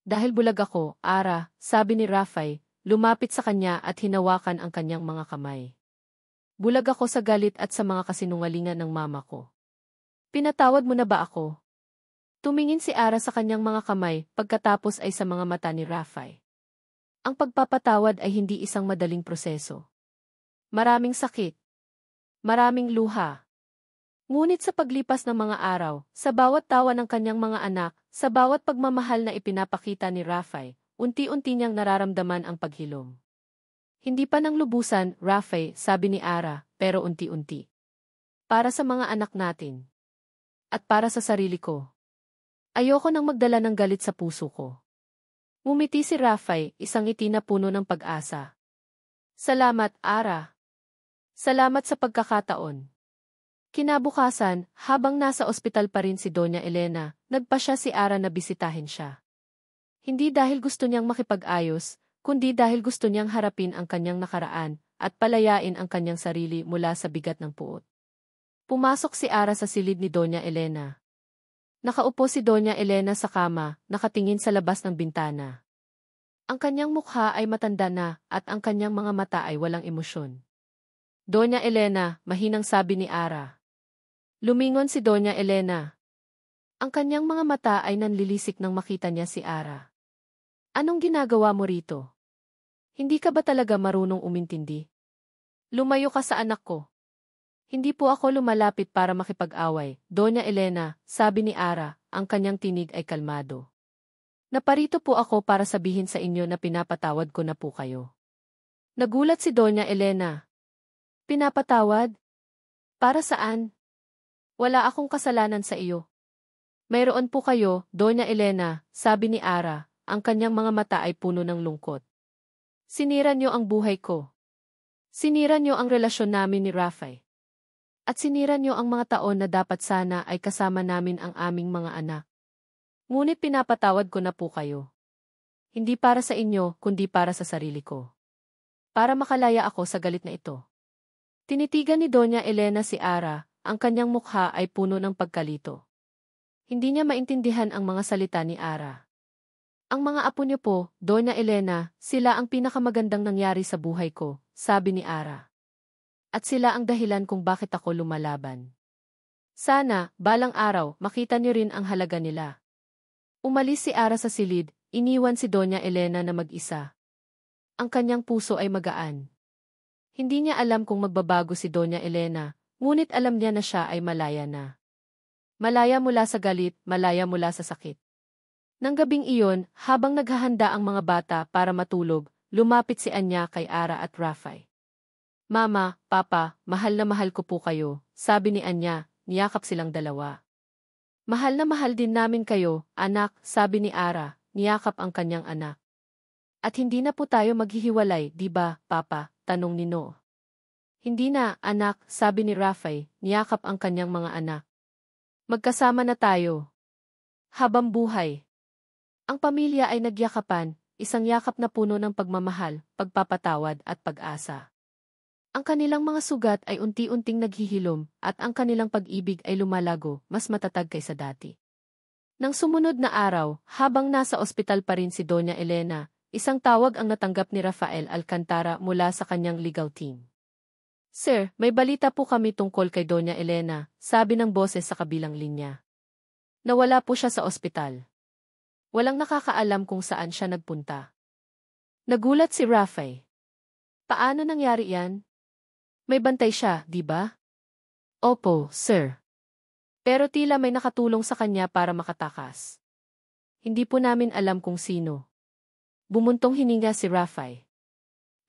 Dahil bulag ako, Ara, sabi ni Rafi, lumapit sa kanya at hinawakan ang kanyang mga kamay. Bulag ako sa galit at sa mga kasinungalingan ng mama ko. Pinatawad mo na ba ako? Tumingin si Ara sa kanyang mga kamay, pagkatapos ay sa mga mata ni Rafi. Ang pagpapatawad ay hindi isang madaling proseso. Maraming sakit. Maraming luha. Ngunit sa paglipas ng mga araw, sa bawat tawa ng kanyang mga anak, sa bawat pagmamahal na ipinapakita ni Rafi, unti-unti niyang nararamdaman ang paghilom. Hindi pa nang lubusan, Rafi, sabi ni Ara, pero unti-unti. Para sa mga anak natin. At para sa sarili ko. Ayoko nang magdala ng galit sa puso ko. Ngumiti si Rafi, isang ngiti na puno ng pag-asa. Salamat, Ara. Salamat sa pagkakataon. Kinabukasan, habang nasa ospital pa rin si Doña Elena, nagpa siya si Ara na bisitahin siya. Hindi dahil gusto niyang makipag-ayos, kundi dahil gusto niyang harapin ang kanyang nakaraan at palayain ang kanyang sarili mula sa bigat ng puot. Pumasok si Ara sa silid ni Doña Elena. Nakaupo si Doña Elena sa kama, nakatingin sa labas ng bintana. Ang kanyang mukha ay matanda na at ang kanyang mga mata ay walang emosyon. Doña Elena, mahinang sabi ni Ara. Lumingon si Doña Elena. Ang kanyang mga mata ay nanlilisik nang makita niya si Ara. Anong ginagawa mo rito? Hindi ka ba talaga marunong umintindi? Lumayo ka sa anak ko. Hindi po ako lumalapit para makipag-away, Doña Elena, sabi ni Ara, ang kanyang tinig ay kalmado. Naparito po ako para sabihin sa inyo na pinapatawad ko na po kayo. Nagulat si Doña Elena. Pinapatawad? Para saan? Wala akong kasalanan sa iyo. Mayroon po kayo, Doña Elena, sabi ni Ara, ang kanyang mga mata ay puno ng lungkot. Sinira niyo ang buhay ko. Sinira niyo ang relasyon namin ni Rafi. At sinira niyo ang mga taon na dapat sana ay kasama namin ang aming mga anak. Ngunit pinapatawad ko na po kayo. Hindi para sa inyo, kundi para sa sarili ko. Para makalaya ako sa galit na ito. Tinitigan ni Doña Elena si Ara, ang kanyang mukha ay puno ng pagkalito. Hindi niya maintindihan ang mga salita ni Ara. Ang mga apo niyo po, Doña Elena, sila ang pinakamagandang nangyari sa buhay ko, sabi ni Ara. At sila ang dahilan kung bakit ako lumalaban. Sana, balang araw, makita niyo rin ang halaga nila. Umalis si Ara sa silid, iniwan si Doña Elena na mag-isa. Ang kanyang puso ay magaan. Hindi niya alam kung magbabago si Doña Elena, ngunit alam niya na siya ay malaya na. Malaya mula sa galit, malaya mula sa sakit. Nang gabing iyon, habang naghahanda ang mga bata para matulog, lumapit si Anya kay Ara at Rafay. Mama, Papa, mahal na mahal ko po kayo, sabi ni Anya, niyakap silang dalawa. Mahal na mahal din namin kayo, anak, sabi ni Ara, niyakap ang kanyang anak. At hindi na po tayo maghihiwalay, di ba, Papa, tanong ni No. Hindi na, anak, sabi ni Rafay, niyakap ang kanyang mga anak. Magkasama na tayo. Habang buhay. Ang pamilya ay nagyakapan, isang yakap na puno ng pagmamahal, pagpapatawad at pag-asa. Ang kanilang mga sugat ay unti-unting naghihilom at ang kanilang pag-ibig ay lumalago, mas matatag kaysa dati. Nang sumunod na araw, habang nasa ospital pa rin si Doña Elena, isang tawag ang natanggap ni Rafael Alcantara mula sa kanyang legal team. Sir, may balita po kami tungkol kay Doña Elena, sabi ng boses sa kabilang linya. Nawala po siya sa ospital. Walang nakakaalam kung saan siya nagpunta. Nagulat si Rafay. Paano nangyari yan? May bantay siya, di ba? Opo, sir. Pero tila may nakatulong sa kanya para makatakas. Hindi po namin alam kung sino. Bumuntong hininga si Rafay.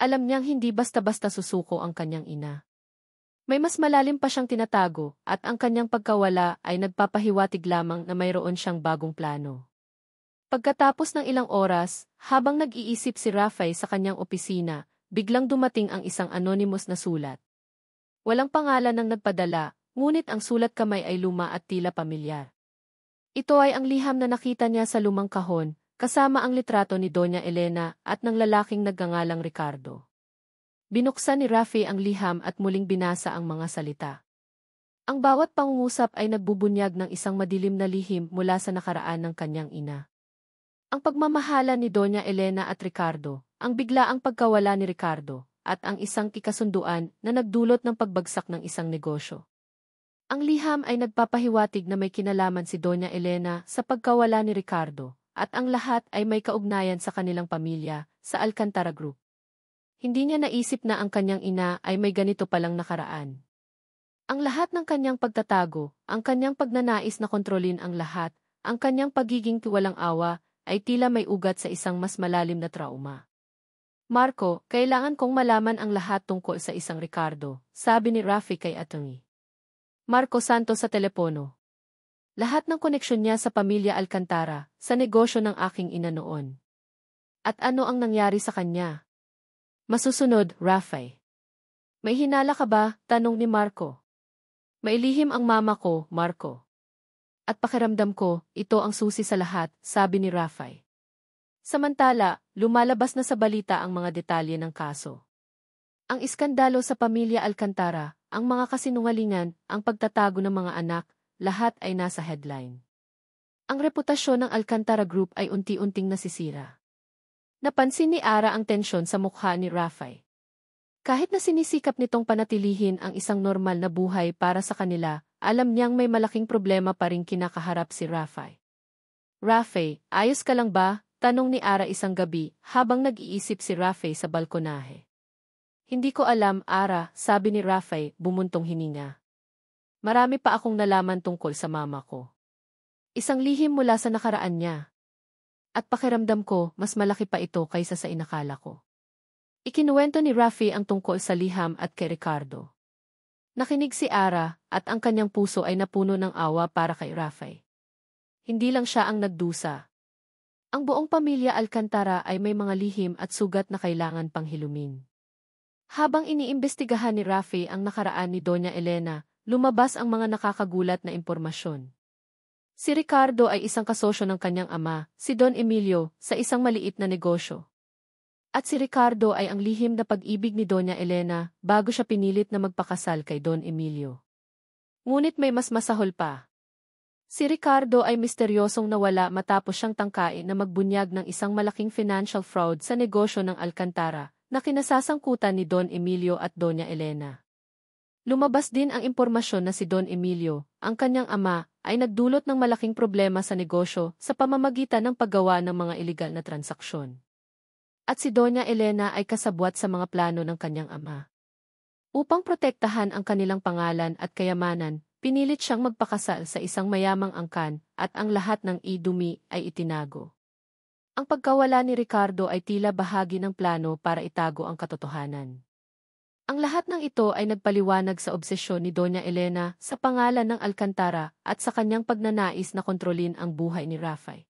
Alam niyang hindi basta-basta susuko ang kanyang ina. May mas malalim pa siyang tinatago at ang kanyang pagkawala ay nagpapahiwatig lamang na mayroon siyang bagong plano. Pagkatapos ng ilang oras, habang nag-iisip si Rafay sa kanyang opisina, biglang dumating ang isang anonymous na sulat. Walang pangalan ng nagpadala, ngunit ang sulat kamay ay luma at tila pamilyar. Ito ay ang liham na nakita niya sa lumang kahon, kasama ang litrato ni Doña Elena at ng lalaking nagngangalang Ricardo. Binuksan ni Rafay ang liham at muling binasa ang mga salita. Ang bawat pangungusap ay nagbubunyag ng isang madilim na lihim mula sa nakaraan ng kanyang ina. Ang pagmamahala ni Doña Elena at Ricardo, ang biglaang pagkawala ni Ricardo, at ang isang kikasunduan na nagdulot ng pagbagsak ng isang negosyo. Ang liham ay nagpapahiwatig na may kinalaman si Doña Elena sa pagkawala ni Ricardo, at ang lahat ay may kaugnayan sa kanilang pamilya, sa Alcantara Group. Hindi niya naisip na ang kanyang ina ay may ganito palang nakaraan. Ang lahat ng kanyang pagtatago, ang kanyang pagnanais na kontrolin ang lahat, ang kanyang pagiging walang awa, ay tila may ugat sa isang mas malalim na trauma. Marco, kailangan kong malaman ang lahat tungkol sa isang Ricardo, sabi ni Rafay kay Atty. Marco Santos sa telepono. Lahat ng koneksyon niya sa pamilya Alcantara, sa negosyo ng aking ina noon. At ano ang nangyari sa kanya? Masusunod, Rafay. May hinala ka ba? Tanong ni Marco. Mailihim ang mama ko, Marco. At pakiramdam ko, ito ang susi sa lahat, sabi ni Rafay. Samantala, lumalabas na sa balita ang mga detalye ng kaso. Ang iskandalo sa pamilya Alcantara, ang mga kasinungalingan, ang pagtatago ng mga anak, lahat ay nasa headline. Ang reputasyon ng Alcantara Group ay unti-unting nasisira. Napansin ni Ara ang tensyon sa mukha ni Rafay. Kahit na sinisikap nitong panatilihin ang isang normal na buhay para sa kanila, alam niyang may malaking problema pa ring kinakaharap si Rafay. Rafay, ayos ka lang ba? Tanong ni Ara isang gabi habang nag-iisip si Rafay sa balkonahe. Hindi ko alam, Ara, sabi ni Rafay, bumuntong hininga. Marami pa akong nalaman tungkol sa mama ko. Isang lihim mula sa nakaraan niya. At pakiramdam ko, mas malaki pa ito kaysa sa inakala ko. Ikinuwento ni Rafay ang tungkol sa liham at kay Ricardo. Nakinig si Ara at ang kanyang puso ay napuno ng awa para kay Rafay. Hindi lang siya ang nagdusa. Ang buong pamilya Alcantara ay may mga lihim at sugat na kailangan pang hilumin. Habang iniimbestigahan ni Rafay ang nakaraan ni Doña Elena, lumabas ang mga nakakagulat na impormasyon. Si Ricardo ay isang kasosyo ng kanyang ama, si Don Emilio, sa isang maliit na negosyo. At si Ricardo ay ang lihim na pag-ibig ni Doña Elena bago siya pinilit na magpakasal kay Don Emilio. Ngunit may mas masahol pa. Si Ricardo ay misteryosong nawala matapos siyang tangkain na magbunyag ng isang malaking financial fraud sa negosyo ng Alcantara na kinasasangkutan ni Don Emilio at Doña Elena. Lumabas din ang impormasyon na si Don Emilio, ang kanyang ama, ay nagdulot ng malaking problema sa negosyo sa pamamagitan ng paggawa ng mga ilegal na transaksyon. At si Doña Elena ay kasabwat sa mga plano ng kanyang ama. Upang protektahan ang kanilang pangalan at kayamanan, pinilit siyang magpakasal sa isang mayamang angkan at ang lahat ng idumi ay itinago. Ang pagkawala ni Ricardo ay tila bahagi ng plano para itago ang katotohanan. Ang lahat ng ito ay nagpaliwanag sa obsesyon ni Doña Elena sa pangalan ng Alcantara at sa kanyang pagnanais na kontrolin ang buhay ni Raffy.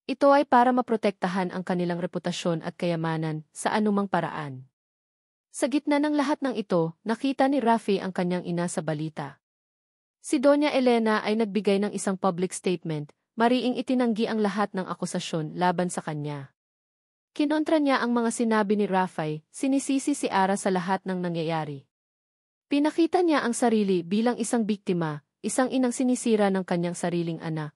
Ito ay para maprotektahan ang kanilang reputasyon at kayamanan sa anumang paraan. Sa gitna ng lahat ng ito, nakita ni Raffy ang kanyang ina sa balita. Si Doña Elena ay nagbigay ng isang public statement, mariing itinanggi ang lahat ng akusasyon laban sa kanya. Kinontra niya ang mga sinabi ni Raffy, sinisisi si Ara sa lahat ng nangyayari. Pinakita niya ang sarili bilang isang biktima, isang inang sinisira ng kanyang sariling anak.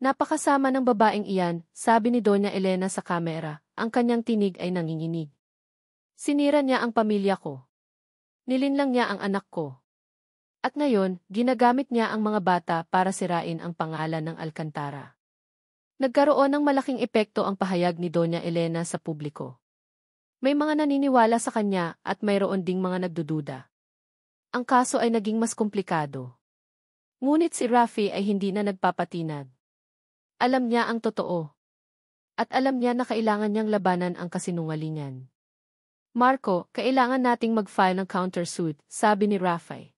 Napakasama ng babaeng iyan, sabi ni Doña Elena sa kamera, ang kanyang tinig ay nanginginig. Sinira niya ang pamilya ko. Nilinlang niya ang anak ko. At ngayon, ginagamit niya ang mga bata para sirain ang pangalan ng Alcantara. Nagkaroon ng malaking epekto ang pahayag ni Doña Elena sa publiko. May mga naniniwala sa kanya at mayroon ding mga nagdududa. Ang kaso ay naging mas komplikado. Ngunit si Raffy ay hindi na nagpapatinag. Alam niya ang totoo. At alam niya na kailangan niyang labanan ang kasinungalingan. Marco, kailangan nating mag-file ng countersuit, sabi ni Raffy.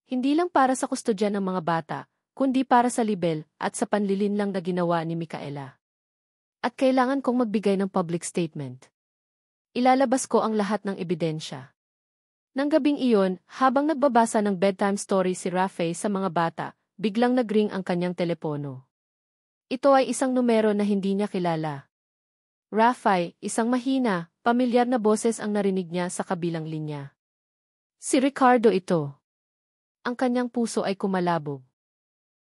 Hindi lang para sa kustodya ng mga bata, kundi para sa libel at sa panlilinlang na ginawa ni Micaela. At kailangan kong magbigay ng public statement. Ilalabas ko ang lahat ng ebidensya. Nang gabing iyon, habang nagbabasa ng bedtime story si Raffy sa mga bata, biglang nagring ang kanyang telepono. Ito ay isang numero na hindi niya kilala. Raffy, isang mahina, pamilyar na boses ang narinig niya sa kabilang linya. Si Ricardo ito. Ang kanyang puso ay kumalabog.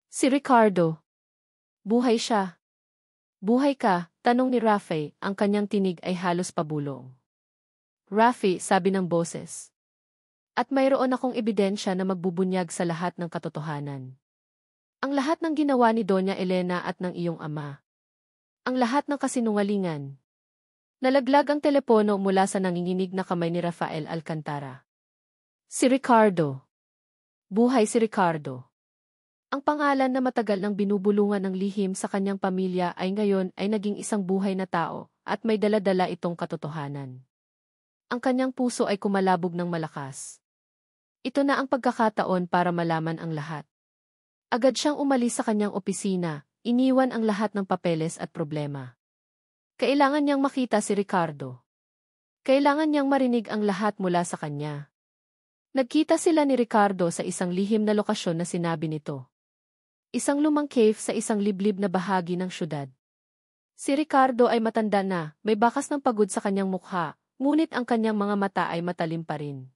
Si Ricardo. Buhay siya. Buhay ka, tanong ni Raffy, ang kanyang tinig ay halos pabulong. Raffy, sabi ng boses. At mayroon akong ebidensya na magbubunyag sa lahat ng katotohanan. Ang lahat ng ginawa ni Doña Elena at ng iyong ama. Ang lahat ng kasinungalingan. Nalaglag ang telepono mula sa nanginginig na kamay ni Rafael Alcantara. Si Ricardo. Buhay si Ricardo. Ang pangalan na matagal nang binubulungan ng lihim sa kanyang pamilya ay ngayon ay naging isang buhay na tao at may dala-dala itong katotohanan. Ang kanyang puso ay kumalabog ng malakas. Ito na ang pagkakataon para malaman ang lahat. Agad siyang umalis sa kanyang opisina, iniwan ang lahat ng papeles at problema. Kailangan niyang makita si Ricardo. Kailangan niyang marinig ang lahat mula sa kanya. Nagkita sila ni Ricardo sa isang lihim na lokasyon na sinabi nito. Isang lumang cave sa isang liblib na bahagi ng syudad. Si Ricardo ay matanda na, may bakas ng pagod sa kanyang mukha, ngunit ang kanyang mga mata ay matalim pa rin.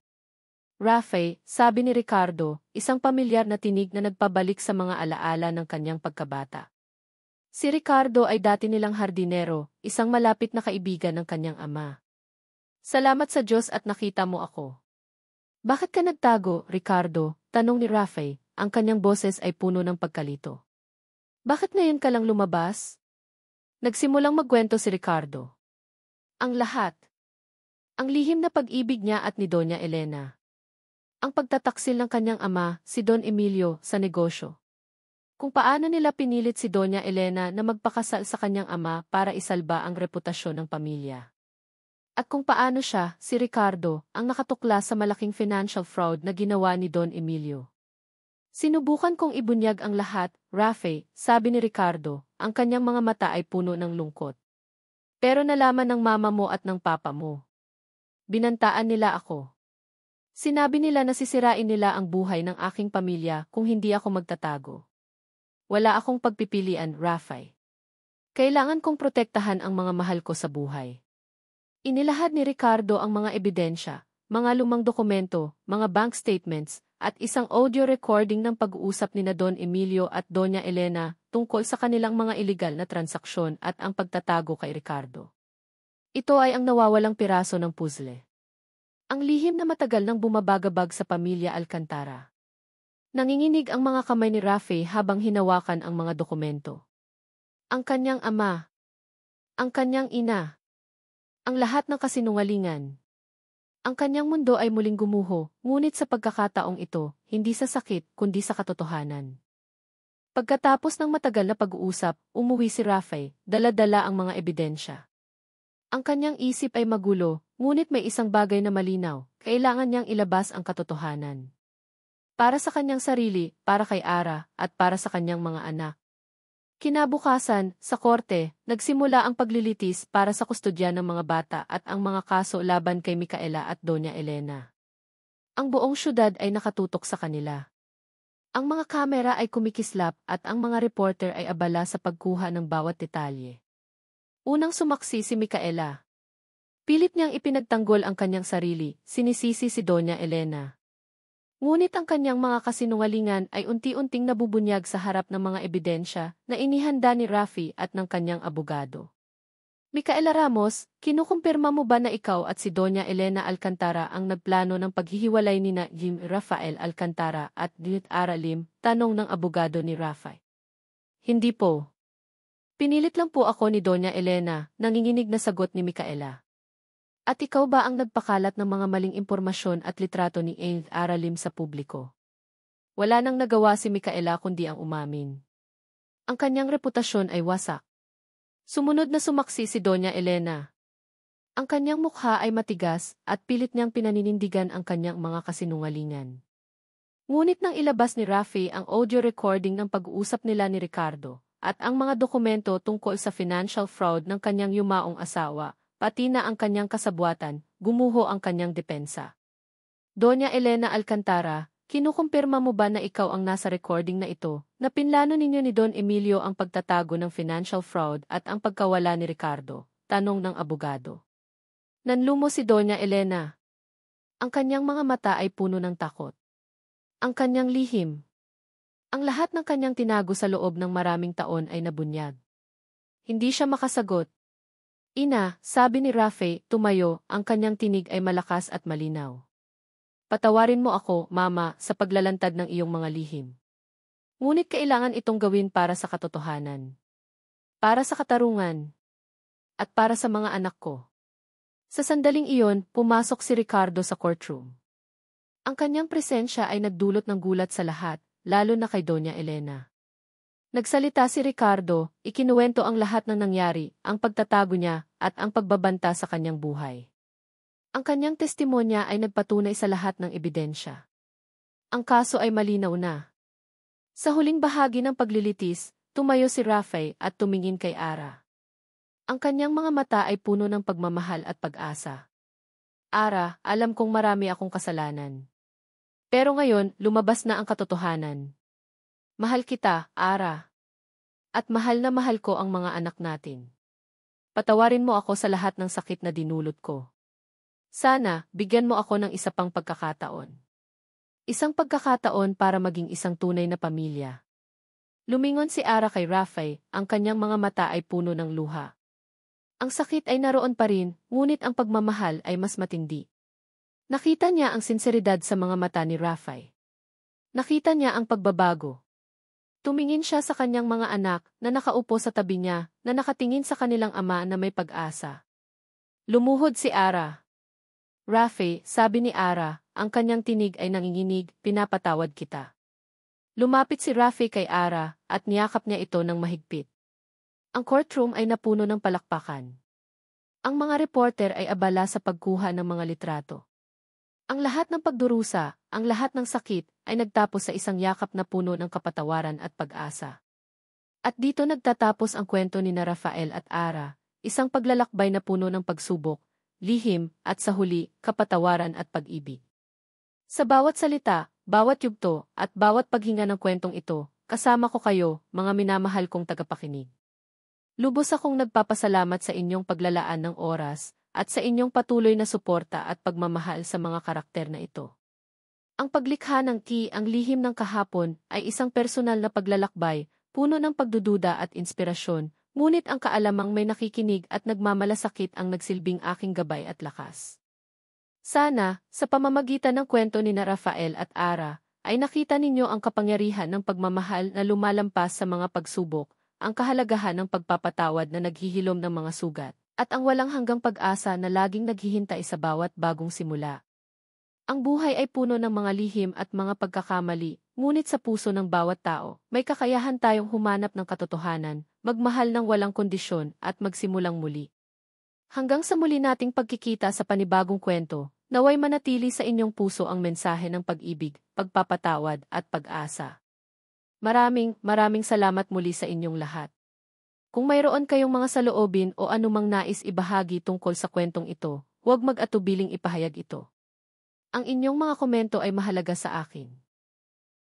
Raffy, sabi ni Ricardo, isang pamilyar na tinig na nagpabalik sa mga alaala ng kanyang pagkabata. Si Ricardo ay dati nilang hardinero, isang malapit na kaibigan ng kanyang ama. Salamat sa Diyos at nakita mo ako. Bakit ka nagtago, Ricardo? Tanong ni Raffy, ang kanyang boses ay puno ng pagkalito. Bakit ngayon ka lang lumabas? Nagsimulang magkwento si Ricardo. Ang lahat. Ang lihim na pag-ibig niya at ni Doña Elena. Ang pagtataksil ng kanyang ama, si Don Emilio, sa negosyo. Kung paano nila pinilit si Doña Elena na magpakasal sa kanyang ama para isalba ang reputasyon ng pamilya. At kung paano siya, si Ricardo, ang nakatuklas sa malaking financial fraud na ginawa ni Don Emilio. Sinubukan kong ibunyag ang lahat, Raffy, sabi ni Ricardo, ang kanyang mga mata ay puno ng lungkot. Pero nalaman ng mama mo at ng papa mo. Binantaan nila ako. Sinabi nila na sisirain nila ang buhay ng aking pamilya kung hindi ako magtatago. Wala akong pagpipilian, Raffy. Kailangan kong protektahan ang mga mahal ko sa buhay. Inilahad ni Ricardo ang mga ebidensya, mga lumang dokumento, mga bank statements, at isang audio recording ng pag-uusap ni Don Emilio at Doña Elena tungkol sa kanilang mga iligal na transaksyon at ang pagtatago kay Ricardo. Ito ay ang nawawalang piraso ng puzzle. Ang lihim na matagal nang bumabagabag sa pamilya Alcantara. Nanginginig ang mga kamay ni Rafe habang hinawakan ang mga dokumento. Ang kanyang ama. Ang kanyang ina. Ang lahat ng kasinungalingan. Ang kanyang mundo ay muling gumuho, ngunit sa pagkakataong ito, hindi sa sakit kundi sa katotohanan. Pagkatapos ng matagal na pag-uusap, umuwi si Rafe, dala-dala ang mga ebidensya. Ang kanyang isip ay magulo, ngunit may isang bagay na malinaw, kailangan niyang ilabas ang katotohanan. Para sa kanyang sarili, para kay Ara, at para sa kanyang mga anak. Kinabukasan, sa korte, nagsimula ang paglilitis para sa kustodya ng mga bata at ang mga kaso laban kay Micaela at Doña Elena. Ang buong syudad ay nakatutok sa kanila. Ang mga kamera ay kumikislap at ang mga reporter ay abala sa pagkuha ng bawat detalye. Unang sumaksi si Micaela. Pilit niyang ipinagtanggol ang kanyang sarili, sinisisi si Doña Elena. Ngunit ang kanyang mga kasinungalingan ay unti-unting nabubunyag sa harap ng mga ebidensya na inihanda ni Rafi at ng kanyang abogado. Micaela Ramos, kinukumpirma mo ba na ikaw at si Doña Elena Alcantara ang nagplano ng paghihiwalay nina Jim Rafael Alcantara at Dit Aralim? Tanong ng abogado ni Rafi. Hindi po. Pinilit lang po ako ni Doña Elena, nanginginig na sagot ni Micaela. At ikaw ba ang nagpakalat ng mga maling impormasyon at litrato ni Dit Aralim sa publiko? Wala nang nagawa si Micaela kundi ang umamin. Ang kanyang reputasyon ay wasak. Sumunod na sumaksi si Doña Elena. Ang kanyang mukha ay matigas at pilit niyang pinaninindigan ang kanyang mga kasinungalingan. Ngunit nang ilabas ni Rafi ang audio recording ng pag-uusap nila ni Ricardo, at ang mga dokumento tungkol sa financial fraud ng kanyang yumaong asawa, pati na ang kanyang kasabuatan, gumuho ang kanyang depensa. Doña Elena Alcantara, kinukumpirma mo ba na ikaw ang nasa recording na ito, na pinlano ninyo ni Don Emilio ang pagtatago ng financial fraud at ang pagkawala ni Ricardo? Tanong ng abogado. Nanlumo si Doña Elena. Ang kanyang mga mata ay puno ng takot. Ang kanyang lihim. Ang lahat ng kanyang tinago sa loob ng maraming taon ay nabunyag. Hindi siya makasagot. Ina, sabi ni Rafe, tumayo, ang kanyang tinig ay malakas at malinaw. Patawarin mo ako, Mama, sa paglalantad ng iyong mga lihim. Ngunit kailangan itong gawin para sa katotohanan. Para sa katarungan. At para sa mga anak ko. Sa sandaling iyon, pumasok si Ricardo sa courtroom. Ang kanyang presensya ay nagdulot ng gulat sa lahat, lalo na kay Doña Elena. Nagsalita si Ricardo, ikinuwento ang lahat ng nangyari, ang pagtatago niya, at ang pagbabanta sa kanyang buhay. Ang kanyang testimonya ay nagpatunay sa lahat ng ebidensya. Ang kaso ay malinaw na. Sa huling bahagi ng paglilitis, tumayo si Rafe at tumingin kay Ara. Ang kanyang mga mata ay puno ng pagmamahal at pag-asa. Ara, alam kong marami akong kasalanan. Pero ngayon, lumabas na ang katotohanan. Mahal kita, Ara. At mahal na mahal ko ang mga anak natin. Patawarin mo ako sa lahat ng sakit na dinulot ko. Sana, bigyan mo ako ng isa pang pagkakataon. Isang pagkakataon para maging isang tunay na pamilya. Lumingon si Ara kay Rafe, ang kanyang mga mata ay puno ng luha. Ang sakit ay naroon pa rin, ngunit ang pagmamahal ay mas matindi. Nakita niya ang sinseridad sa mga mata ni Rafe. Nakita niya ang pagbabago. Tumingin siya sa kanyang mga anak na nakaupo sa tabi niya, na nakatingin sa kanilang ama na may pag-asa. Lumuhod si Ara. Rafe, sabi ni Ara, ang kanyang tinig ay nanginginig, pinapatawad kita. Lumapit si Rafe kay Ara, at niyakap niya ito ng mahigpit. Ang courtroom ay napuno ng palakpakan. Ang mga reporter ay abala sa pagkuha ng mga litrato. Ang lahat ng pagdurusa, ang lahat ng sakit, ay nagtapos sa isang yakap na puno ng kapatawaran at pag-asa. At dito nagtatapos ang kwento ni Rafael at Ara, isang paglalakbay na puno ng pagsubok, lihim, at sa huli, kapatawaran at pag-ibig. Sa bawat salita, bawat yugto, at bawat paghinga ng kwentong ito, kasama ko kayo, mga minamahal kong tagapakinig. Lubos akong nagpapasalamat sa inyong paglalaan ng oras, at sa inyong patuloy na suporta at pagmamahal sa mga karakter na ito. Ang paglikha ng Ang lihim ng kahapon ay isang personal na paglalakbay, puno ng pagdududa at inspirasyon, ngunit ang kaalamang may nakikinig at nagmamalasakit ang nagsilbing aking gabay at lakas. Sana, sa pamamagitan ng kwento ni Rafael at Ara, ay nakita ninyo ang kapangyarihan ng pagmamahal na lumalampas sa mga pagsubok, ang kahalagahan ng pagpapatawad na naghihilom ng mga sugat, at ang walang hanggang pag-asa na laging naghihintay sa bawat bagong simula. Ang buhay ay puno ng mga lihim at mga pagkakamali, ngunit sa puso ng bawat tao, may kakayahan tayong humanap ng katotohanan, magmahal ng walang kondisyon at magsimulang muli. Hanggang sa muli nating pagkikita sa panibagong kwento, naway manatili sa inyong puso ang mensahe ng pag-ibig, pagpapatawad at pag-asa. Maraming salamat muli sa inyong lahat. Kung mayroon kayong mga saloobin o anumang nais ibahagi tungkol sa kwentong ito, huwag mag-atubiling ipahayag ito. Ang inyong mga komento ay mahalaga sa akin.